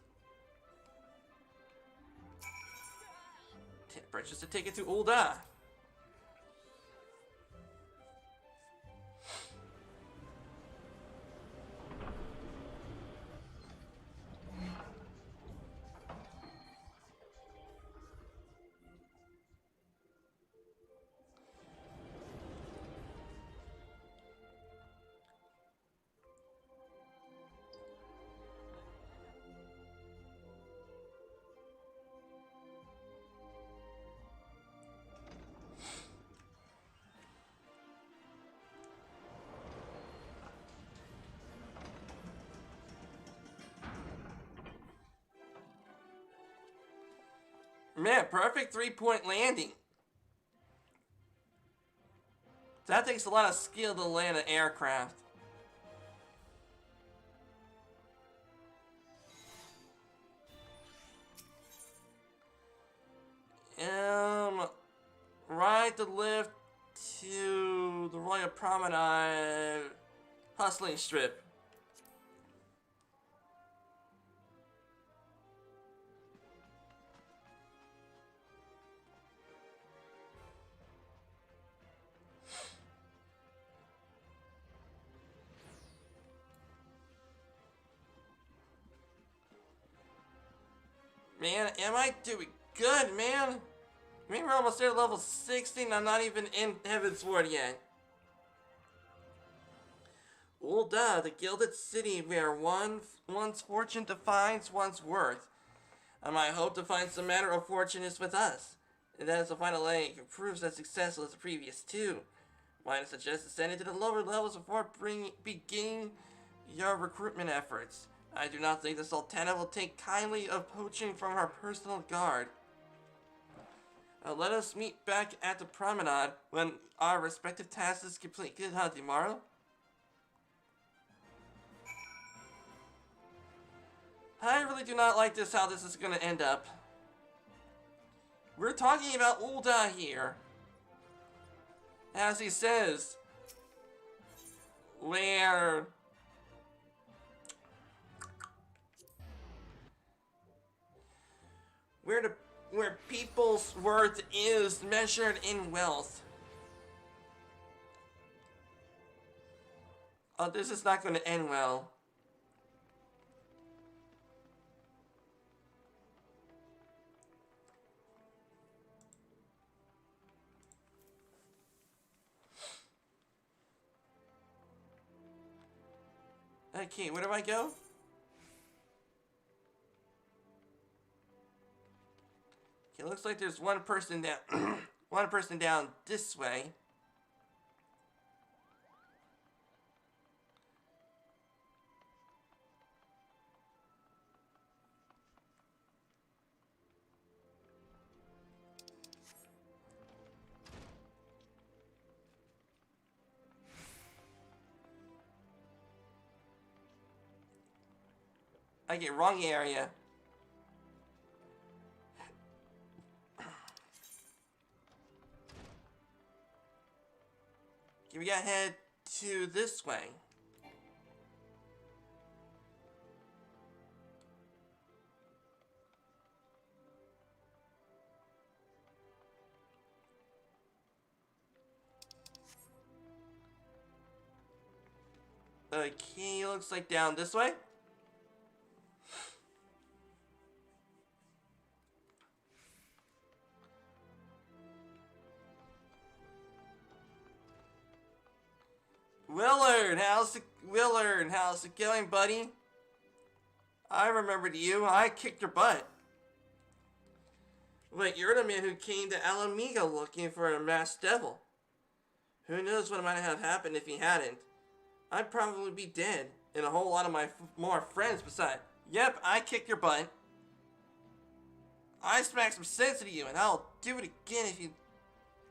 Purchase a ticket to Ul'dah. Man, perfect 3-point landing. That takes a lot of skill to land an aircraft. to lift to the Royal Promenade hustling strip. Man, am I doing good, man? I mean, we're almost there to level 60 and I'm not even in Heaven's Ward yet. Ulda, the gilded city where one's fortune defines one's worth. And my hope to find some manner of fortune is with us. And that is the final leg. It proves as successful as the previous two. Might suggest ascending to the lower levels before beginning your recruitment efforts. I do not think the Sultana will take kindly of poaching from her personal guard. Let us meet back at the promenade when our respective tasks is complete. Good hunting, tomorrow. I really do not like this, how this is going to end up. We're talking about Ulda here. As he says, where people's worth is measured in wealth. Oh, this is not going to end well. Okay, where do I go? Okay, looks like there's one person down one person down this way. Okay, wrong area. Okay, we gotta head to this way. Okay, looks like down this way. Willard, how's it going, buddy? I remembered you. I kicked your butt. Wait, you're the man who came to Alamigo looking for a masked devil. Who knows what might have happened if he hadn't? I'd probably be dead, and a whole lot of my more friends beside. Yep, I kicked your butt. I smacked some sense into you, and I'll do it again if you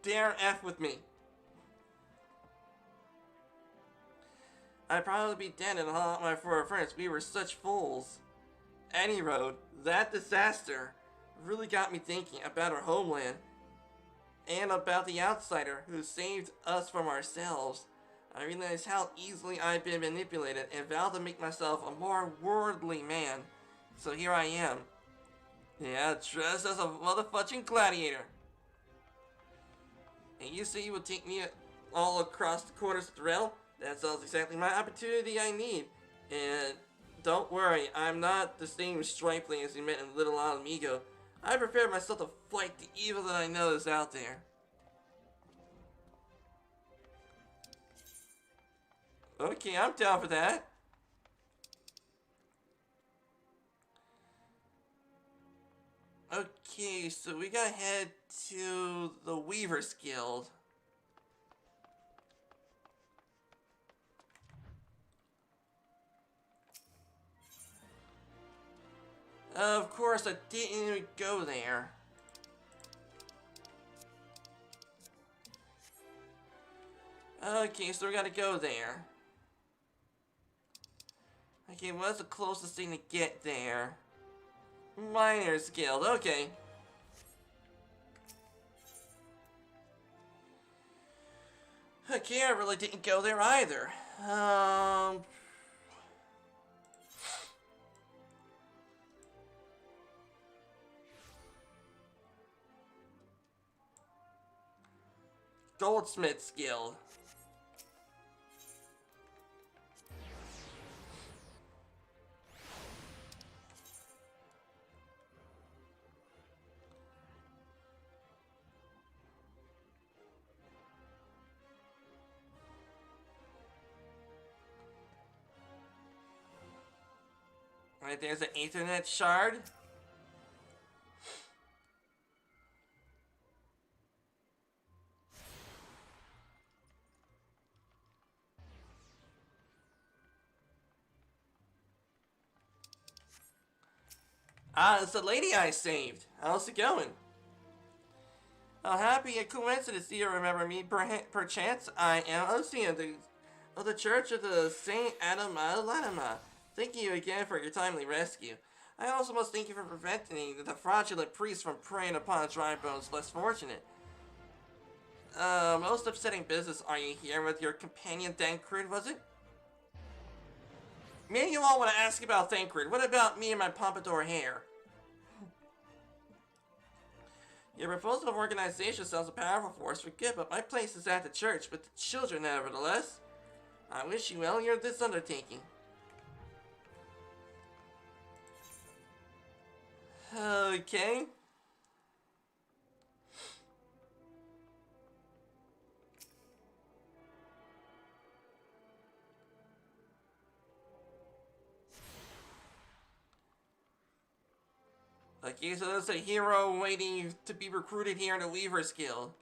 dare F with me. I'd probably be dead and a whole lot of my four friends. We were such fools. Any road, that disaster really got me thinking about our homeland and about the outsider who saved us from ourselves. I realized how easily I've been manipulated and vowed to make myself a more worldly man. So here I am. Yeah, dressed as a motherfucking gladiator. And you say you would take me all across the corners of the realm? That sounds exactly my opportunity I need. And don't worry, I'm not the same stripling as you met in Little Alamigo. I prepared myself to fight the evil that I know is out there. Okay, I'm down for that. Okay, so we gotta head to the Weaver's Guild. Of course, I didn't even go there. Okay, so we gotta go there. Okay, what's the closest thing to get there? Miners Guild, okay. Okay, I really didn't go there either. Goldsmith's Guild. Right, there's an Ethernet shard. Ah, it's the lady I saved. How's it going? Oh, happy a coincidence you remember me, perchance. I am Ocean of the Church of the Saint Adama Lanima. Thank you again for your timely rescue. I also must thank you for preventing the fraudulent priest from preying upon dry bones less fortunate. Most upsetting business are you here with your companion Thancred, was it? Maybe you all want to ask about Thancred. What about me and my pompadour hair? Your proposal of organization sounds a powerful force for good, but my place is at the church with the children nevertheless. I wish you well in this undertaking. Okay. Okay, so there's a hero waiting to be recruited here in the Weaver's Guild.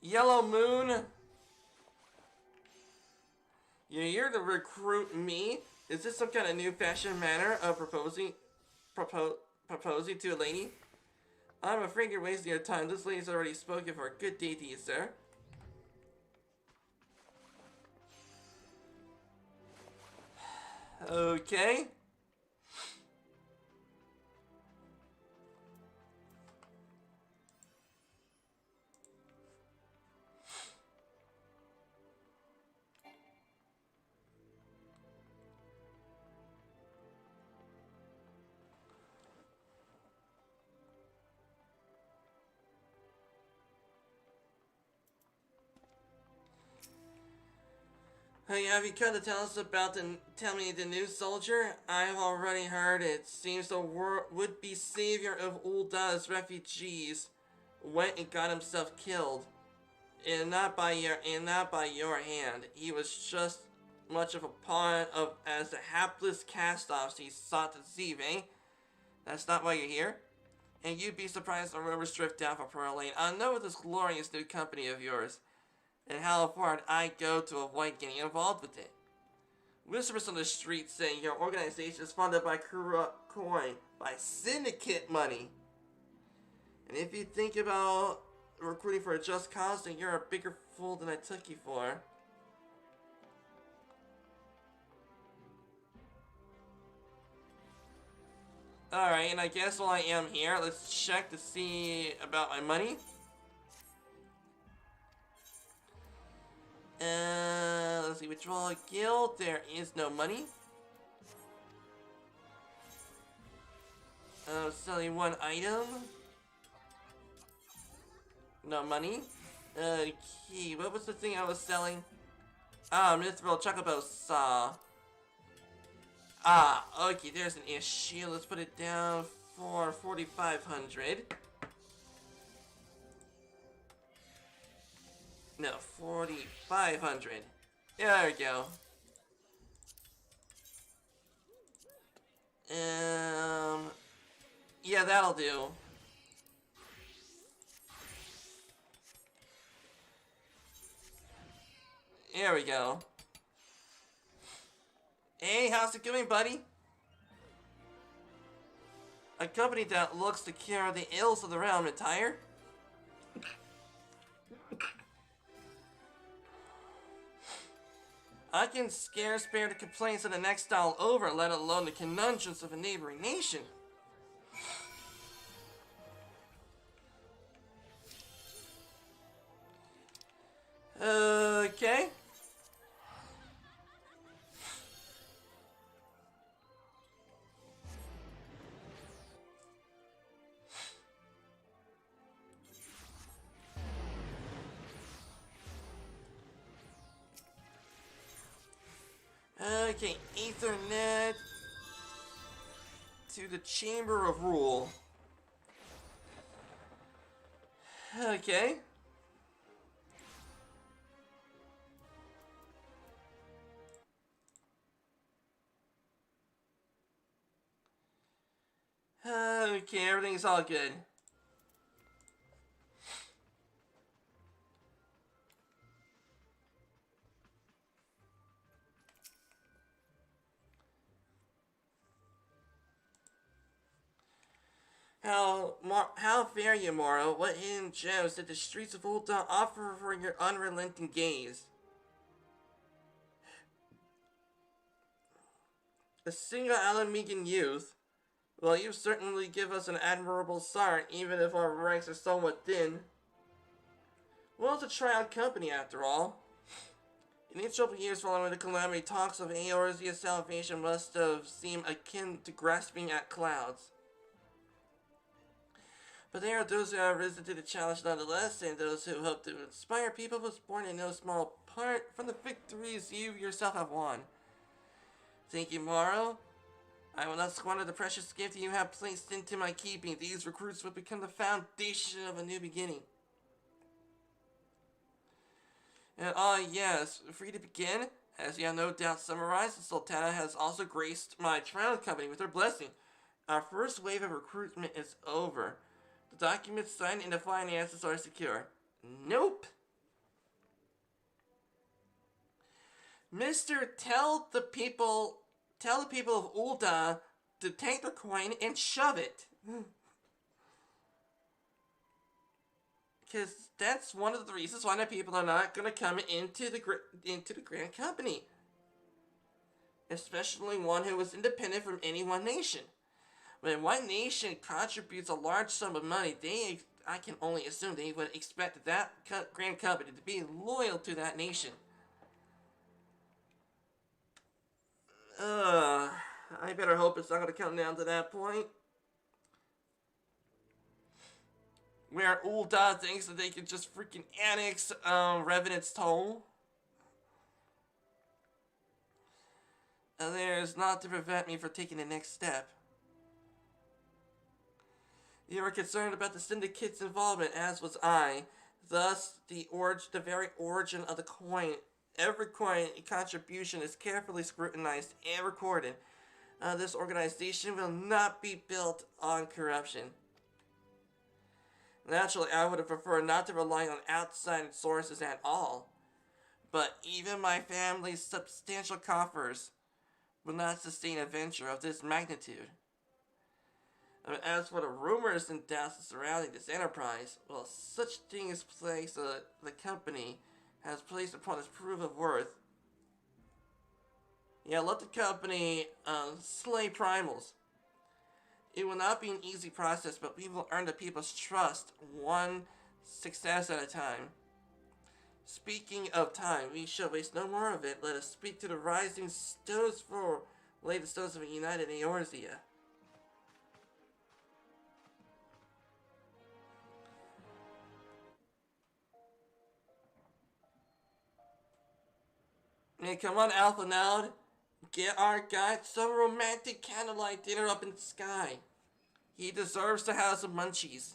Yellow Moon. You're here to recruit me? Is this some kind of new fashion manner of proposing to a lady? I'm afraid you're wasting your time. This lady's already spoken for a good day to you, sir. Okay. Hey, have you come to tell us about tell me the new soldier? I've already heard it. Seems the would-be savior of Ulda's refugees went and got himself killed. And not by your hand. He was just much of a pawn of as the hapless cast-offs he sought to deceive, eh? That's not why you're here? And you'd be surprised the rumors drift down from Pearl Lane. I know with this glorious new company of yours. And how far I go to avoid getting involved with it. Whispers on the street saying your organization is funded by corrupt coin, by syndicate money. And if you think about recruiting for a just cause, then you're a bigger fool than I took you for. Alright, and I guess while I am here, let's check to see about my money. Let's see, withdraw a guild. There is no money. Selling one item. No money. Okay, what was the thing I was selling? Ah, Mithril Chocobo Saw. Ah, okay, there's an issue. Let's put it down for 4,500. No, 4,500. There we go. Yeah, that'll do. There we go. Hey, how's it going, buddy? A company that looks to cure the ills of the realm entire? I can scarce bear the complaints of the next style over, let alone the conundrums of a neighboring nation. Okay. Okay, Ethernet to the Chamber of Rule. Okay. Okay, everything's all good. How fare you, Moro? What hidden gems did the streets of Ulta offer for your unrelenting gaze? A single Alamegan youth? Well, you certainly give us an admirable start, even if our ranks are somewhat thin. Well, it's a tryout company, after all. In each troubled years following the calamity, talks of Eorzea's salvation must have seemed akin to grasping at clouds. But there are those who have risen to the challenge nonetheless, and those who hope to inspire people was born in no small part from the victories you yourself have won. Thank you, Morrow. I will not squander the precious gift you have placed into my keeping. These recruits will become the foundation of a new beginning. And yes, free to begin. As you have no doubt summarized, the Sultana has also graced my trial company with her blessing. Our first wave of recruitment is over. The documents signed and the finances are secure. Nope. Mister, tell the people of Ulda to take their coin and shove it. Because that's one of the reasons why the people are not going to come into the Grand Company. Especially one who is independent from any one nation. When one nation contributes a large sum of money, I can only assume they would expect that Grand Company to be loyal to that nation. I better hope it's not going to come down to that point. Where Ulda thinks that they can just freaking annex Revenant's Toll. There's not to prevent me from taking the next step. You were concerned about the syndicate's involvement, as was I. Thus, the very origin of the coin. Every coin contribution is carefully scrutinized and recorded. This organization will not be built on corruption. Naturally, I would have preferred not to rely on outside sources at all. But even my family's substantial coffers will not sustain a venture of this magnitude. As for the rumors and doubts surrounding this enterprise, well, such things place the company has placed upon its proof of worth. Yeah, let the company slay primals. It will not be an easy process, but we will earn the people's trust one success at a time. Speaking of time, we shall waste no more of it. Let us speak to the rising stones for lay the stones of a united Eorzea. Hey, come on, Alpha Naud. Get our guy some romantic candlelight dinner up in the sky. He deserves to have some munchies.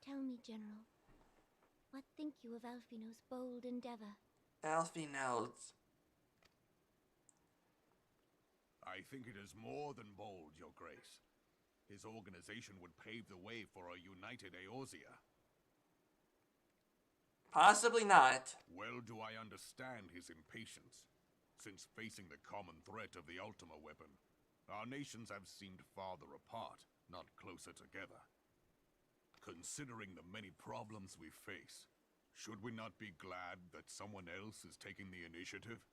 Tell me, General, what think you of Alfino's bold endeavor? Alfie Nauds. I think it is more than bold, Your Grace. His organization would pave the way for a united Eorzea. Possibly not. Well do I understand his impatience. Since facing the common threat of the Ultima weapon, our nations have seemed farther apart, not closer together. Considering the many problems we face, should we not be glad that someone else is taking the initiative?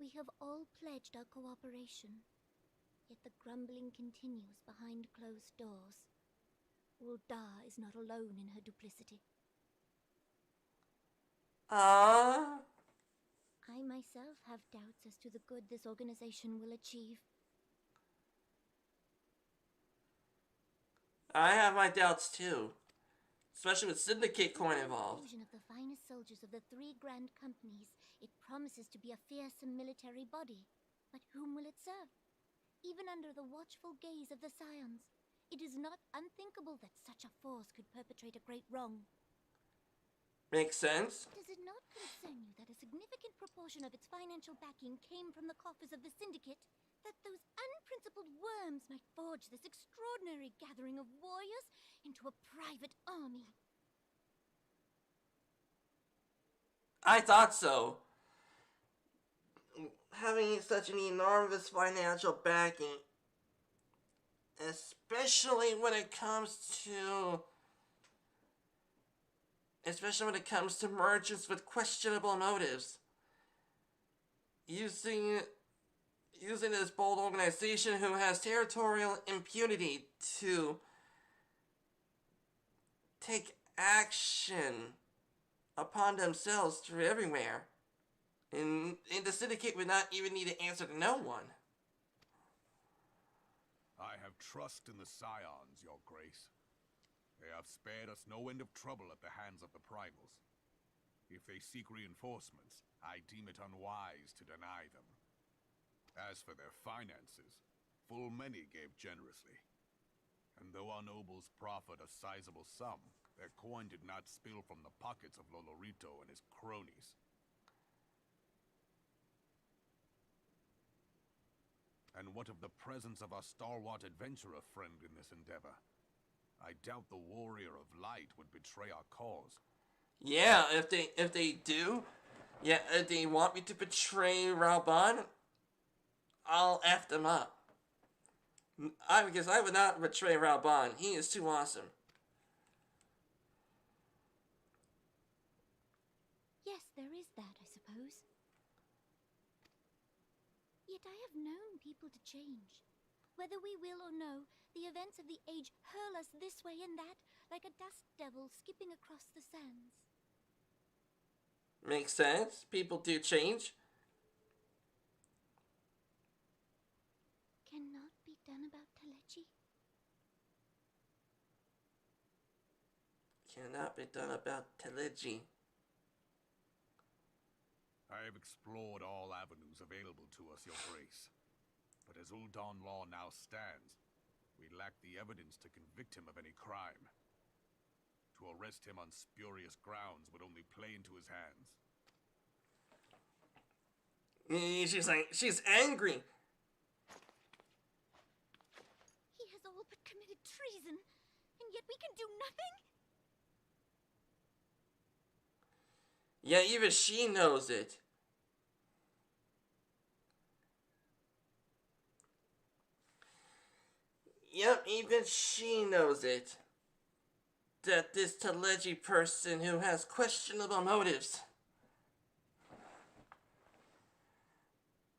We have all pledged our cooperation, yet the grumbling continues behind closed doors. Ul'dah is not alone in her duplicity. I myself have doubts as to the good this organization will achieve. I have my doubts too. Especially with Syndicate Coin involved. With the inclusion of the finest soldiers of the 3 grand companies, it promises to be a fearsome military body. But whom will it serve? Even under the watchful gaze of the scions, it is not unthinkable that such a force could perpetrate a great wrong. Makes sense. Does it not concern you that a significant proportion of its financial backing came from the coffers of the Syndicate? That those unprincipled worms might forge this extraordinary gathering of warriors into a private army? I thought so. Having such an enormous financial backing, especially when it comes to merchants with questionable motives, using this bold organization who has territorial impunity to take action upon themselves through everywhere. And the Syndicate would not even need to answer to no one. I have trust in the scions, Your Grace. They have spared us no end of trouble at the hands of the Primals. If they seek reinforcements, I deem it unwise to deny them. As for their finances, full many gave generously. And though our nobles proffered a sizable sum, their coin did not spill from the pockets of Lolorito and his cronies. And what of the presence of our stalwart adventurer friend in this endeavor? I doubt the warrior of light would betray our cause. Yeah, if they do, if they want me to betray Raoban, I'll F them up. Because I would not betray Raoban. He is too awesome. Yes, there is that, I suppose. Yet I have known people to change. Whether we will or no, the events of the age hurl us this way and that, like a dust devil skipping across the sands. Makes sense. People do change. Cannot be done about Telechi. Cannot be done about Telechi. I have explored all avenues available to us, Your Grace. But as Ul'dah law now stands, we lack the evidence to convict him of any crime. To arrest him on spurious grounds would only play into his hands. She's angry. He has all but committed treason, and yet we can do nothing? Yeah, even she knows it. Yep, even she knows it. That this Telechi person who has questionable motives.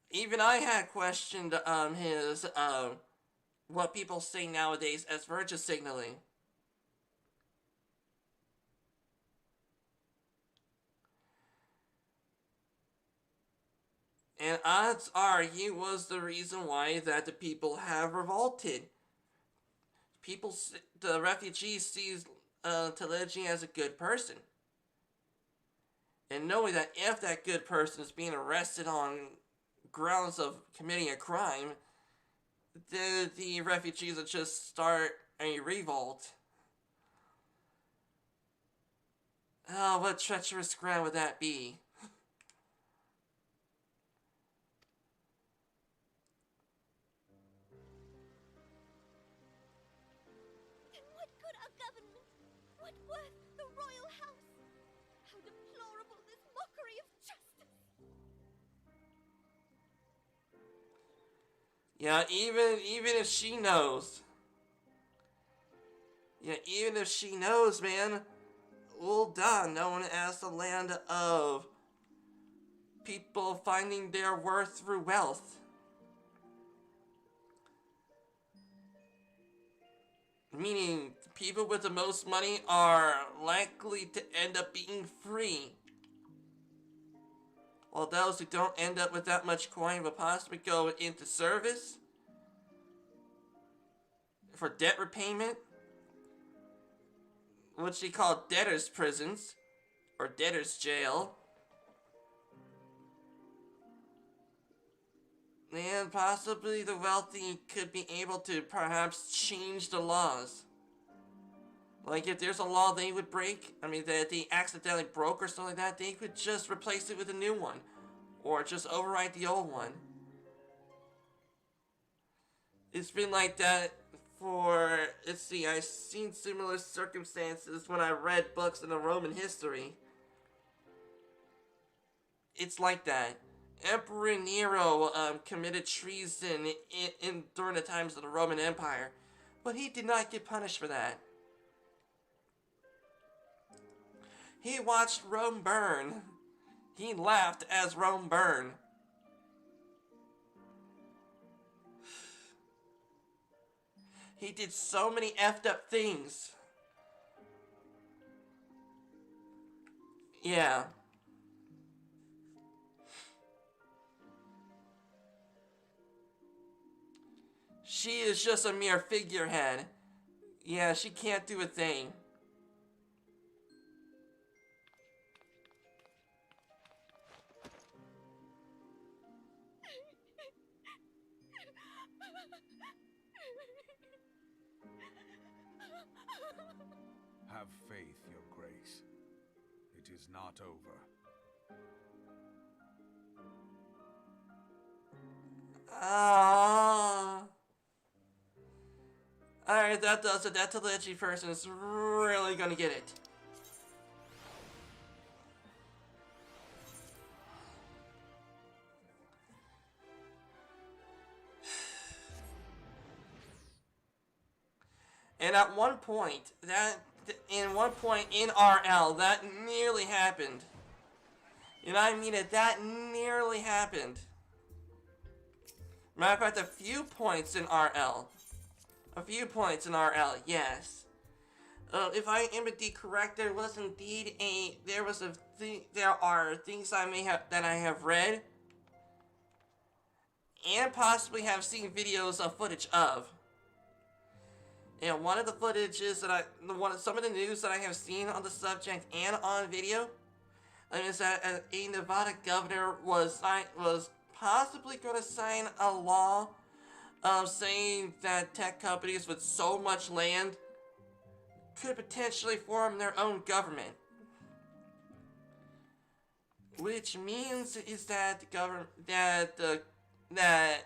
Even I had questioned his what people say nowadays as virtue signaling. And odds are he was the reason why that the people have revolted. The refugees sees Telechi as a good person. And knowing that if that good person is being arrested on grounds of committing a crime, the refugees will just start a revolt. Oh, what treacherous ground would that be? Then what good our government? What worth the royal house? How deplorable this mockery of Yeah, even if she knows. Yeah, even if she knows, man, Ul'dah, known as the land of people finding their worth through wealth. Meaning, people with the most money are likely to end up being free. While those who don't end up with that much coin will possibly go into service for debt repayment, which they call debtor's prisons or debtor's jail. And possibly the wealthy could be able to perhaps change the laws. Like if there's a law they would break, I mean that they accidentally broke or something like that, they could just replace it with a new one. Or just overwrite the old one. It's been like that for, let's see, I've seen similar circumstances when I read books in the Roman history. It's like that. Emperor Nero committed treason during the times of the Roman Empire, but he did not get punished for that. He watched Rome burn. He laughed as Rome burned. He did so many effed up things. Yeah. She is just a mere figurehead. Yeah, she can't do a thing. Have faith, Your Grace. It is not over. Alright, that does it. That Telechi person is really gonna get it. And at one point, in RL, that nearly happened. You know what I mean? That nearly happened. Matter of fact, a few points in RL. A few points in RL, yes. If I am indeed correct, there was indeed there are things that I have read and possibly have seen videos of footage of. And one of the footages that some of the news that I have seen on the subject and on video is that a Nevada governor was possibly going to sign a law saying that tech companies with so much land could potentially form their own government. Which means is that that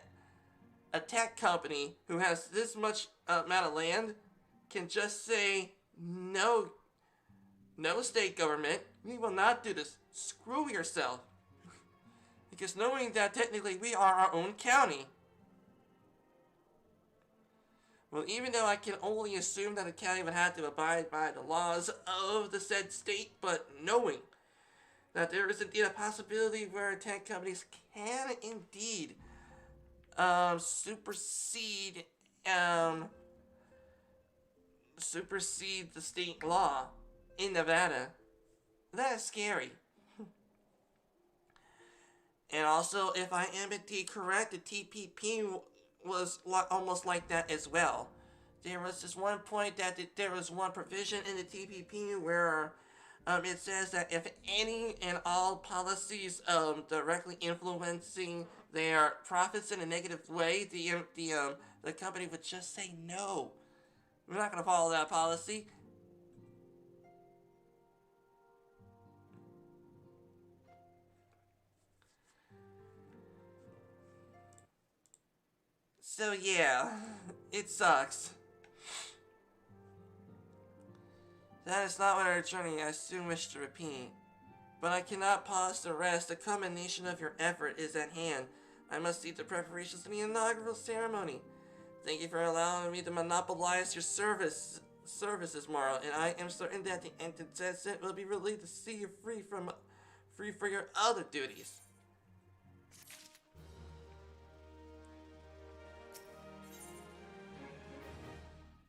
a tech company who has this much amount of land can just say, no state government, we will not do this. Screw yourself. Because knowing that technically we are our own county. Well, even though I can only assume that a county would have to abide by the laws of the said state, but knowing that there is indeed a possibility where tech companies can indeed supersede the state law in Nevada. That is scary. And also, if I am indeed correct, the TPP was almost like that as well. There was this one point that there was one provision in the TPP where it says that if any and all policies directly influencing their profits in a negative way, the company would just say no. We're not going to follow that policy. So yeah, it sucks. That is not what our journey I soon wish to repeat. But I cannot pause to rest. The culmination of your effort is at hand. I must see the preparations to the inaugural ceremony. Thank you for allowing me to monopolize your services, Morrow, and I am certain that the intendant will be relieved to see you free for your other duties.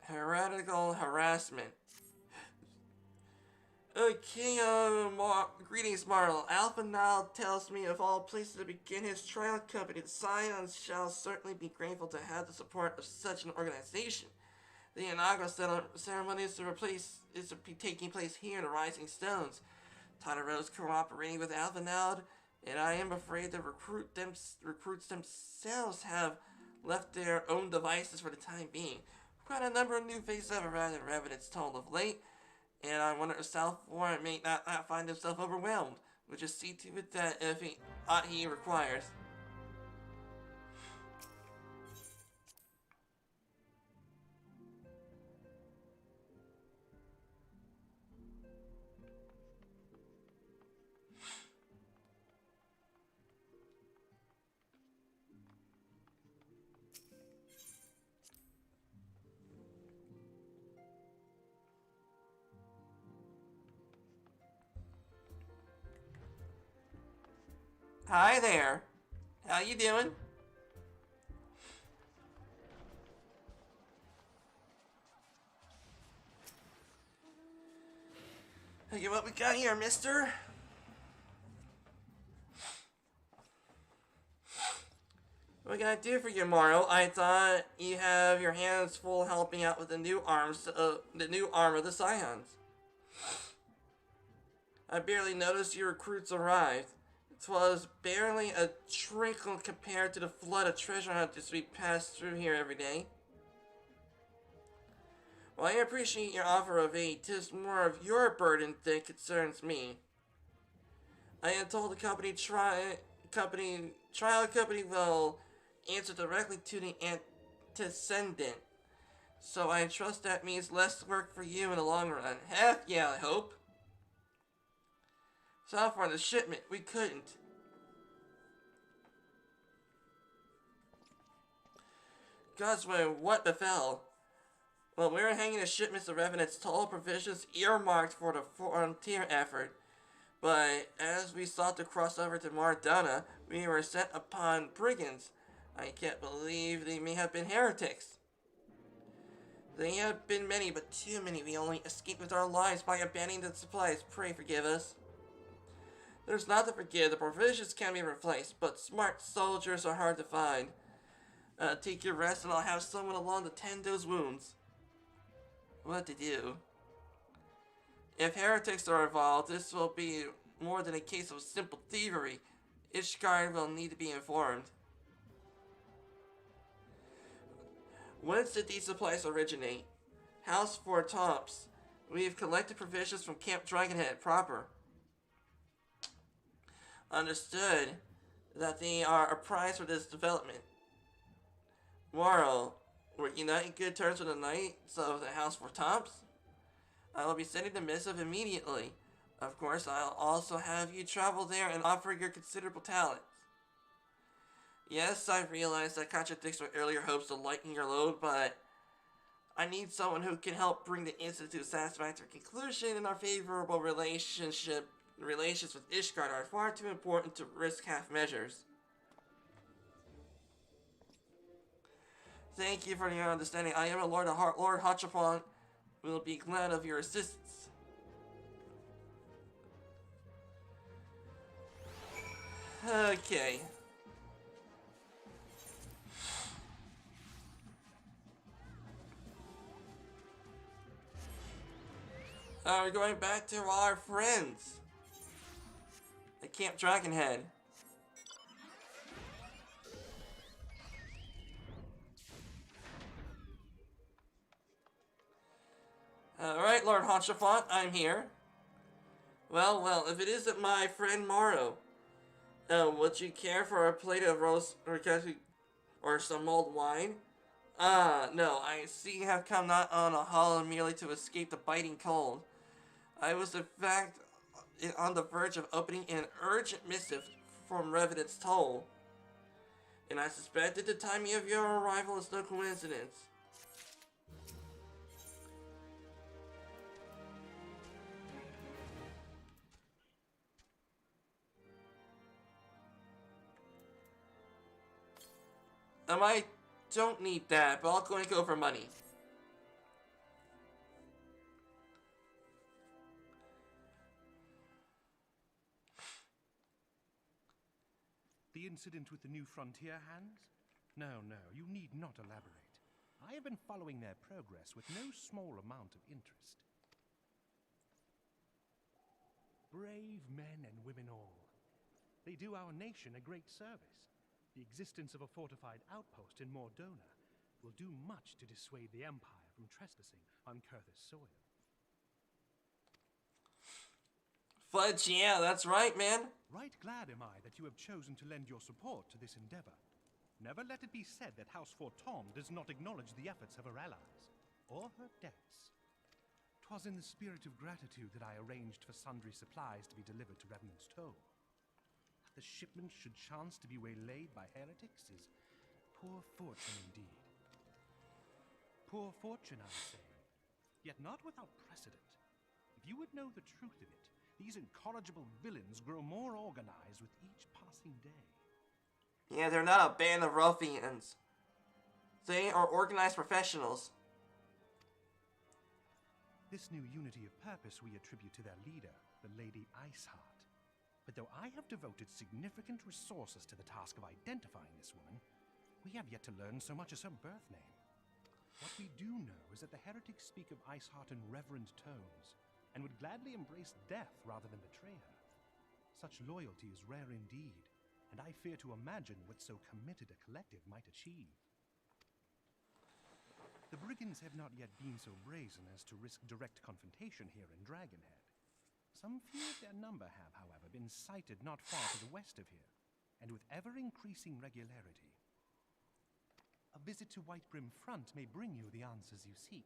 Heretical harassment. Okay, greetings, Marl. Alpha now tells me of all places to begin his trial company, the Scions shall certainly be grateful to have the support of such an organization. The inaugural ceremony is to be taking place here in the Rising Stones. Tataro's cooperating with Alpha now, and I am afraid the recruits themselves have left their own devices for the time being. Quite a number of new faces have arrived in Revenant's told of late, and I wonder if South Warren may not find himself overwhelmed. We'll just see to it that if he requires. Hi there. How you doing? Okay, what we got here, mister? What can I do for you, Morrow? I thought you have your hands full helping out with the new arm of the Scions. I barely noticed your recruits arrived. It was barely a trickle compared to the flood of treasure hunters we pass through here every day. While I appreciate your offer of aid, 'tis more of your burden that concerns me. I am told the trial company will answer directly to the antecedent, so I trust that means less work for you in the long run. Heck yeah, I hope. So for the shipment, we couldn't. Godsway, what befell? Well, we were hanging the shipments of Revenant's toll provisions earmarked for the frontier effort. But as we sought to cross over to Mardana, we were set upon brigands. I can't believe they may have been heretics. They have been many, but too many. We only escaped with our lives by abandoning the supplies. Pray forgive us. There's not to forgive. The provisions can be replaced, but smart soldiers are hard to find. Take your rest and I'll have someone along to tend those wounds. What to do? If heretics are involved, this will be more than a case of simple thievery. Ishgard will need to be informed. Whence did these supplies originate? House for Tops. We've collected provisions from Camp Dragonhead proper. Understood that they are a prize for this development. Morrow, were you not in good terms with the Knights of the House for Tops? I will be sending the missive immediately. Of course, I'll also have you travel there and offer your considerable talents. Yes, I realize that contradicts my earlier hopes to lighten your load, but I need someone who can help bring the incident to a satisfactory conclusion, and our favorable relations with Ishgard are far too important to risk half measures. Thank you for your understanding. I am a Lord Hachapon. Will be glad of your assistance. Okay. We're going back to our friends at Camp Dragonhead. Alright, Lord Honchafont, I'm here. Well, if it isn't my friend Morrow, would you care for a plate of roast or some mulled wine? No, I see you have come not on a holiday merely to escape the biting cold. I was in fact on the verge of opening an urgent missive from Revenant's Toll. And I suspect that the timing of your arrival is no coincidence. I don't need that, but I'll go and go for money. The incident with the new frontier hands? No, you need not elaborate. I have been following their progress with no small amount of interest. Brave men and women all. They do our nation a great service. The existence of a fortified outpost in Mordona will do much to dissuade the Empire from trespassing on Kurthus soil. Fudge, yeah, that's right, man. Right glad am I that you have chosen to lend your support to this endeavor. Never let it be said that House Fortom does not acknowledge the efforts of her allies, or her debts. 'Twas in the spirit of gratitude that I arranged for sundry supplies to be delivered to Revenant's Toe. That the shipment should chance to be waylaid by heretics is poor fortune indeed. Poor fortune, I say, yet not without precedent. If you would know the truth of it, these incorrigible villains grow more organized with each passing day. Yeah, they're not a band of ruffians. They are organized professionals. This new unity of purpose we attribute to their leader, the Lady Iceheart. But though I have devoted significant resources to the task of identifying this woman, we have yet to learn so much as her birth name. What we do know is that the heretics speak of Iceheart in reverent tones, and would gladly embrace death rather than betray her. Such loyalty is rare indeed, and I fear to imagine what so committed a collective might achieve. The brigands have not yet been so brazen as to risk direct confrontation here in Dragonhead. Some few of their number have, however, been sighted not far to the west of here, and with ever-increasing regularity. A visit to Whitebrim Front may bring you the answers you seek.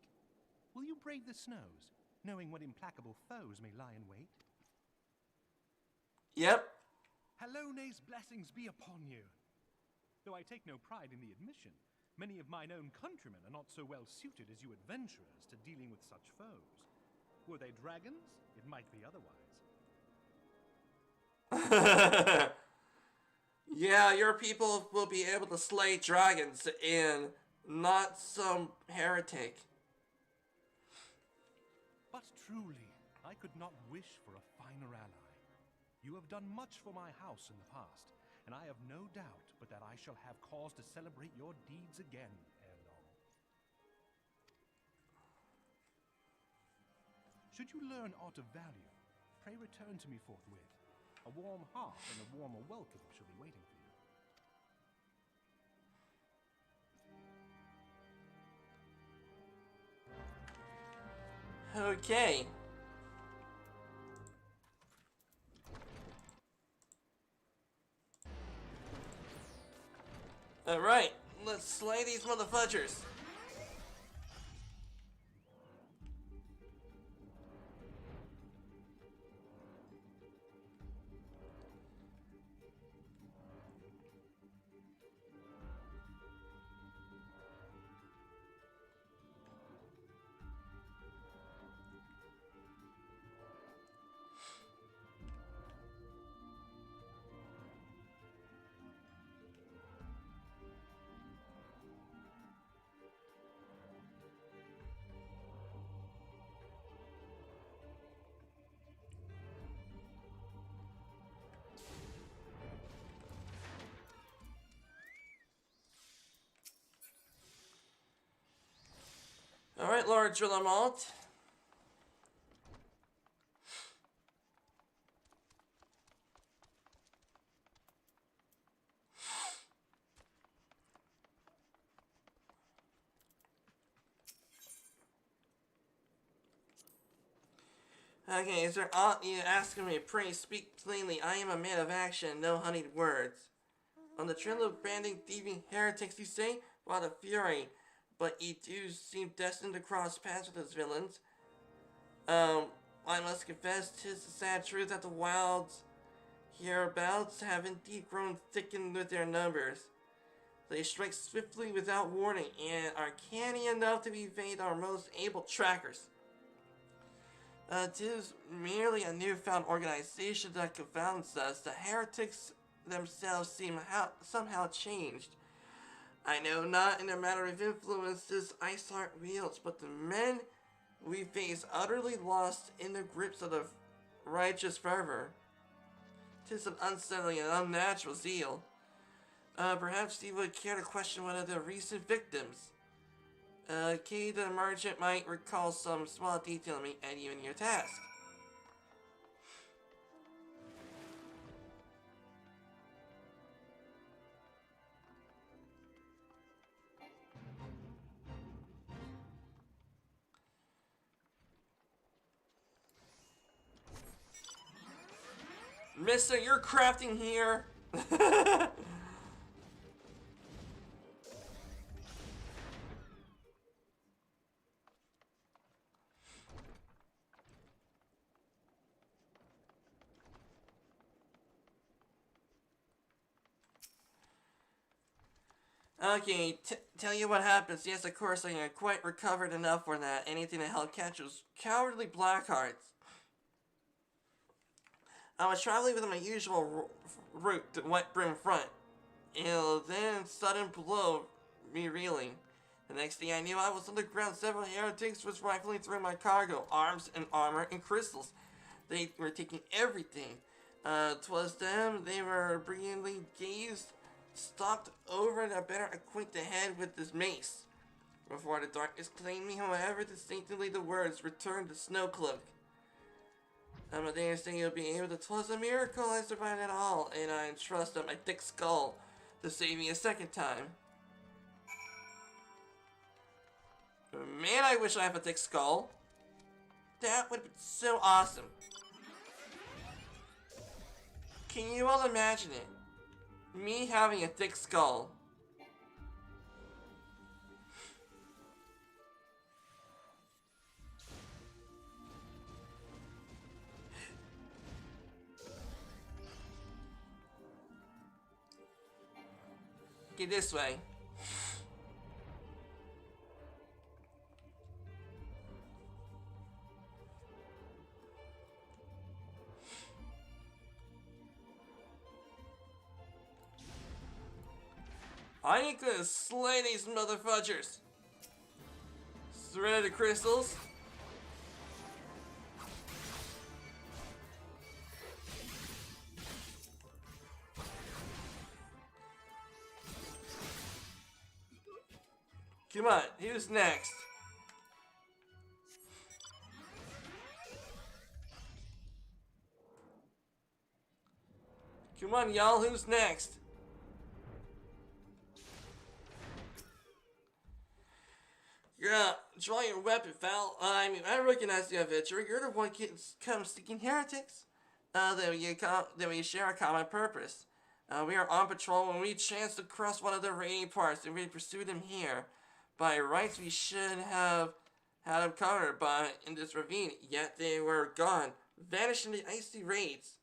Will you brave the snows, knowing what implacable foes may lie in wait? Yep. Hallone's blessings be upon you. Though I take no pride in the admission, many of mine own countrymen are not so well suited as you adventurers to dealing with such foes. Were they dragons, it might be otherwise. Yeah, your people will be able to slay dragons and not some heretic. But truly, I could not wish for a finer ally. You have done much for my house in the past, and I have no doubt but that I shall have cause to celebrate your deeds again ere long. Should you learn aught of value, pray return to me forthwith. A warm heart and a warmer welcome shall be waiting for you. Okay. Alright, let's slay these motherfuckers. Alright, Lord Drillamalt. Okay, is there aught you asking me? Pray speak plainly. I am a man of action, no honeyed words. On the trail of branding thieving heretics, you say? What a fury. But ye do seem destined to cross paths with those villains. I must confess, 'tis the sad truth that the wilds hereabouts have indeed grown thickened with their numbers. They strike swiftly without warning and are canny enough to evade our most able trackers. It is merely a newfound organization that confounds us. The heretics themselves seem somehow changed. I know not in a matter of influences Iceheart wields, but the men we face utterly lost in the grips of the righteous fervor. 'Tis an unsettling and unnatural zeal. Perhaps you would care to question one of the recent victims. Kay the merchant might recall some small detail that may aid you in your task. Mister, you're crafting here. Okay, tell you what happens. Yes, of course, I am quite recovered enough for that. Anything to help catch those cowardly blackhearts. I was traveling with my usual route to Wet Brim Front. And then sudden blow me reeling. The next thing I knew, I was on the ground. Several heretics was rifling through my cargo, arms and armor and crystals. They were taking everything. 'Twas them they were brilliantly gazed, stalked over, and I better acquaint the head with this mace. Before the darkness claimed me, however, distinctly the words, "Return to Snowcloak." Amadeus saying you'll be able to. 'Twas a miracle I survived it all, and I entrust on my thick skull to save me a second time. Man, I wish I have a thick skull. That would be so awesome. Can you all imagine it? Me having a thick skull. Okay, this way. I ain't gonna slay these motherfudgers. Thread the crystals. Come on, who's next? Come on, y'all, who's next? Yeah, draw your weapon, Val. I mean, I recognize the adventurer. You're the one who comes seeking heretics. That we share a common purpose. We are on patrol when we chance to cross one of the raiding parts, and we pursue them here. By rights, we should have had them covered in this ravine, yet they were gone, vanished in the icy raids.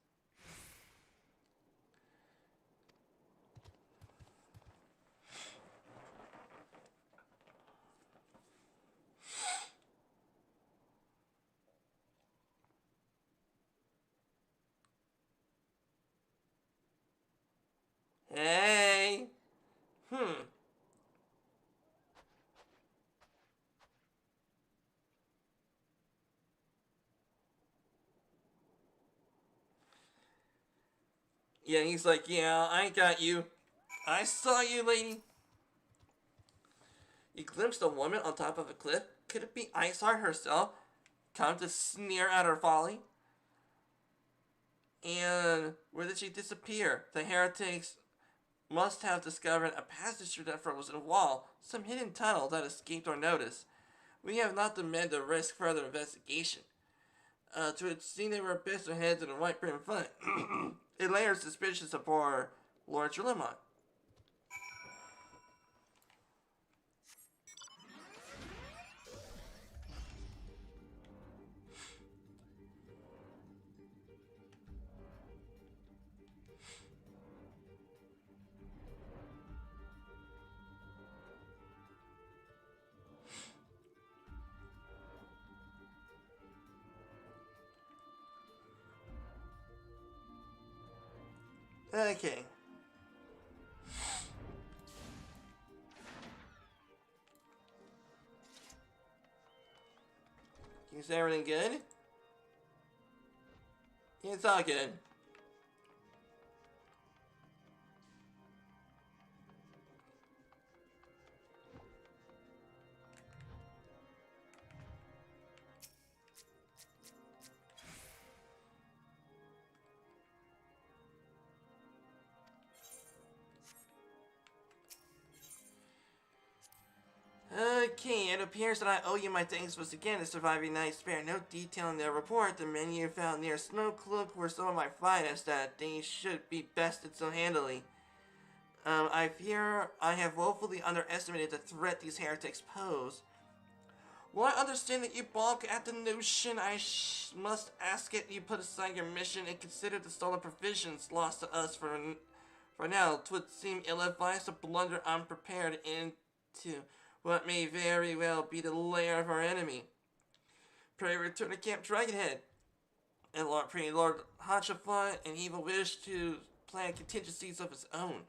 Hey! Yeah, he's like, yeah, I got you. I saw you, lady. You glimpsed a woman on top of a cliff? Could it be Iceheart herself? Come to sneer at her folly? And where did she disappear? The heretics must have discovered a passage through that frozen wall, some hidden tunnel that escaped our notice. We have not the men to risk further investigation. To it seemed they were best ahead to the White Brim Front. It lay suspicious of poor Lord Trilemont. Okay. Is everything good? It's all good. Okay, it appears that I owe you my thanks once again to surviving night. Spare no detail in their report. The men you found near Snowcloak were some of my finest, that they should be bested so handily. I fear I have woefully underestimated the threat these heretics pose. While I understand that you balk at the notion, I must ask it you put aside your mission and consider the stolen provisions lost to us for now. 'Twould seem ill-advised to blunder unprepared into what may very well be the lair of our enemy. Pray return to Camp Dragonhead, and Lord Hachafat and Evil wish to plan contingencies of his own.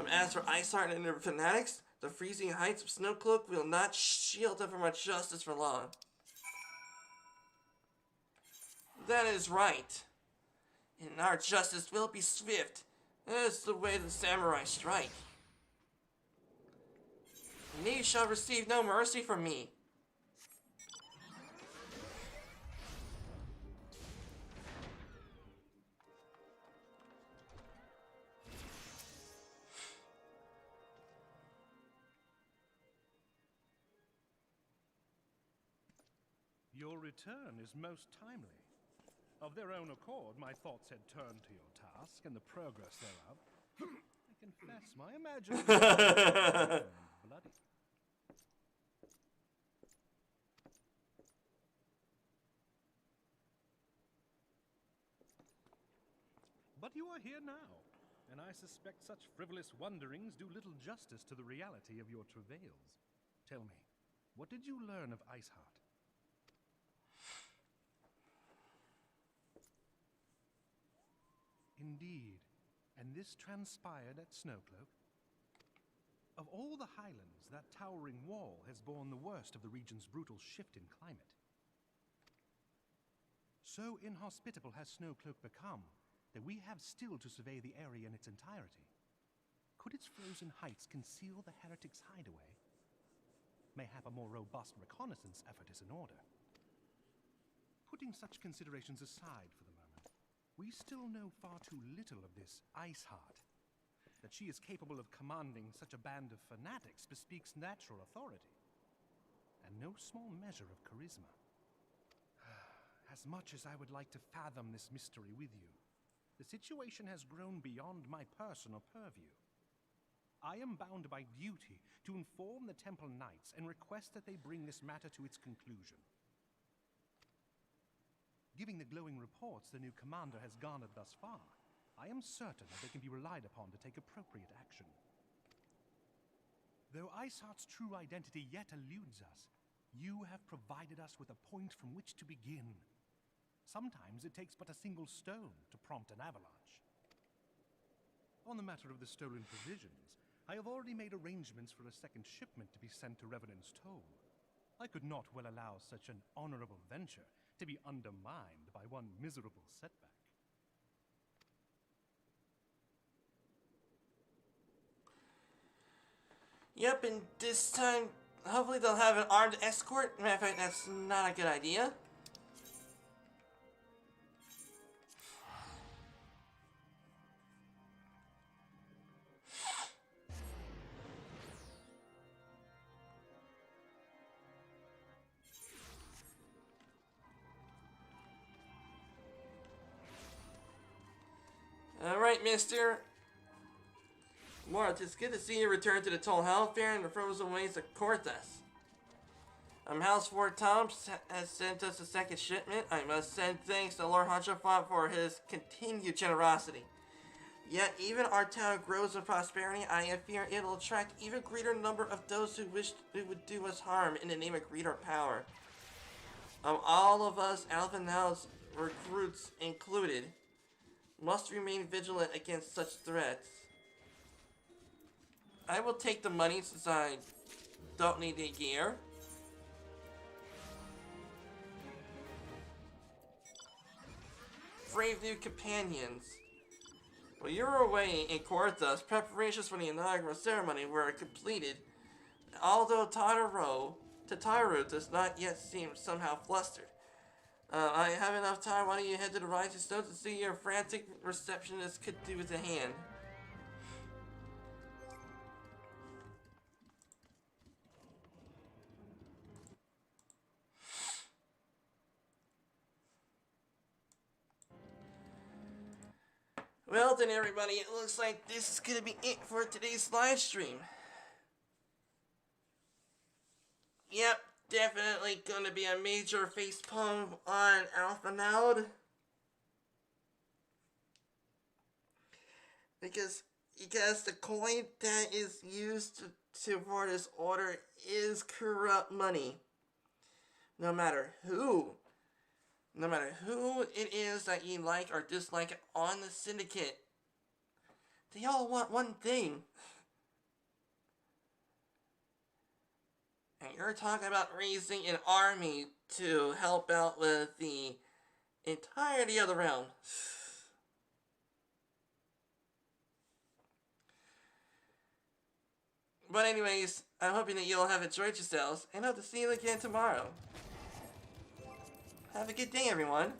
As for Iceheart and their fanatics, the freezing heights of Snowcloak will not shield them from our justice for long. That is right. And our justice will be swift. That is the way the samurai strike. And you shall receive no mercy from me. Your return is most timely. Of their own accord, my thoughts had turned to your task and the progress thereof. I confess, my imagination is bloody. But you are here now, and I suspect such frivolous wonderings do little justice to the reality of your travails. Tell me, what did you learn of Iceheart? Indeed, and this transpired at Snowcloak? Of all the highlands, that towering wall has borne the worst of the region's brutal shift in climate. So inhospitable has Snowcloak become that we have still to survey the area in its entirety. Could its frozen heights conceal the heretics' hideaway? Mayhap a more robust reconnaissance effort is in order. Putting such considerations aside for the moment, we still know far too little of this Iceheart. That she is capable of commanding such a band of fanatics bespeaks natural authority, and no small measure of charisma. As much as I would like to fathom this mystery with you, the situation has grown beyond my personal purview. I am bound by duty to inform the Temple Knights and request that they bring this matter to its conclusion. Given the glowing reports the new commander has garnered thus far, I am certain that they can be relied upon to take appropriate action. Though Iceheart's true identity yet eludes us, you have provided us with a point from which to begin. Sometimes it takes but a single stone to prompt an avalanche. On the matter of the stolen provisions, I have already made arrangements for a second shipment to be sent to Revenant's Toll. I could not well allow such an honorable venture to be undermined by one miserable setback. Yep, and this time, hopefully they'll have an armed escort. Matter of fact, that's not a good idea. Alright, mister. Mort, it's good to see you return to the Toll Hellfire and the frozen ways of Cortez. House Fort Tom has sent us a second shipment. I must send thanks to Lord Hachafat for his continued generosity. Yet, even our town grows in prosperity, I fear it'll attract even greater number of those who would do us harm in the name of greed or power. All of us, alph and house recruits included, Must remain vigilant against such threats. I will take the money since I don't need the gear. Brave new companions. While you were away in Korthos, preparations for the inaugural ceremony were completed. Although Tataru does not yet seem somehow flustered. I have enough time. Why don't you head to the Rising Stone to see your frantic receptionist could do with a hand? Well then, everybody, it looks like this is gonna be it for today's live stream. Yep, definitely gonna be a major facepalm on Alpha Node. Because the coin that is used for this order is corrupt money. No matter who it is that you like or dislike on the syndicate, they all want one thing. And you're talking about raising an army to help out with the entirety of the realm. But anyways, I'm hoping that you'll have enjoyed yourselves, and hope to see you again tomorrow. Have a good day, everyone.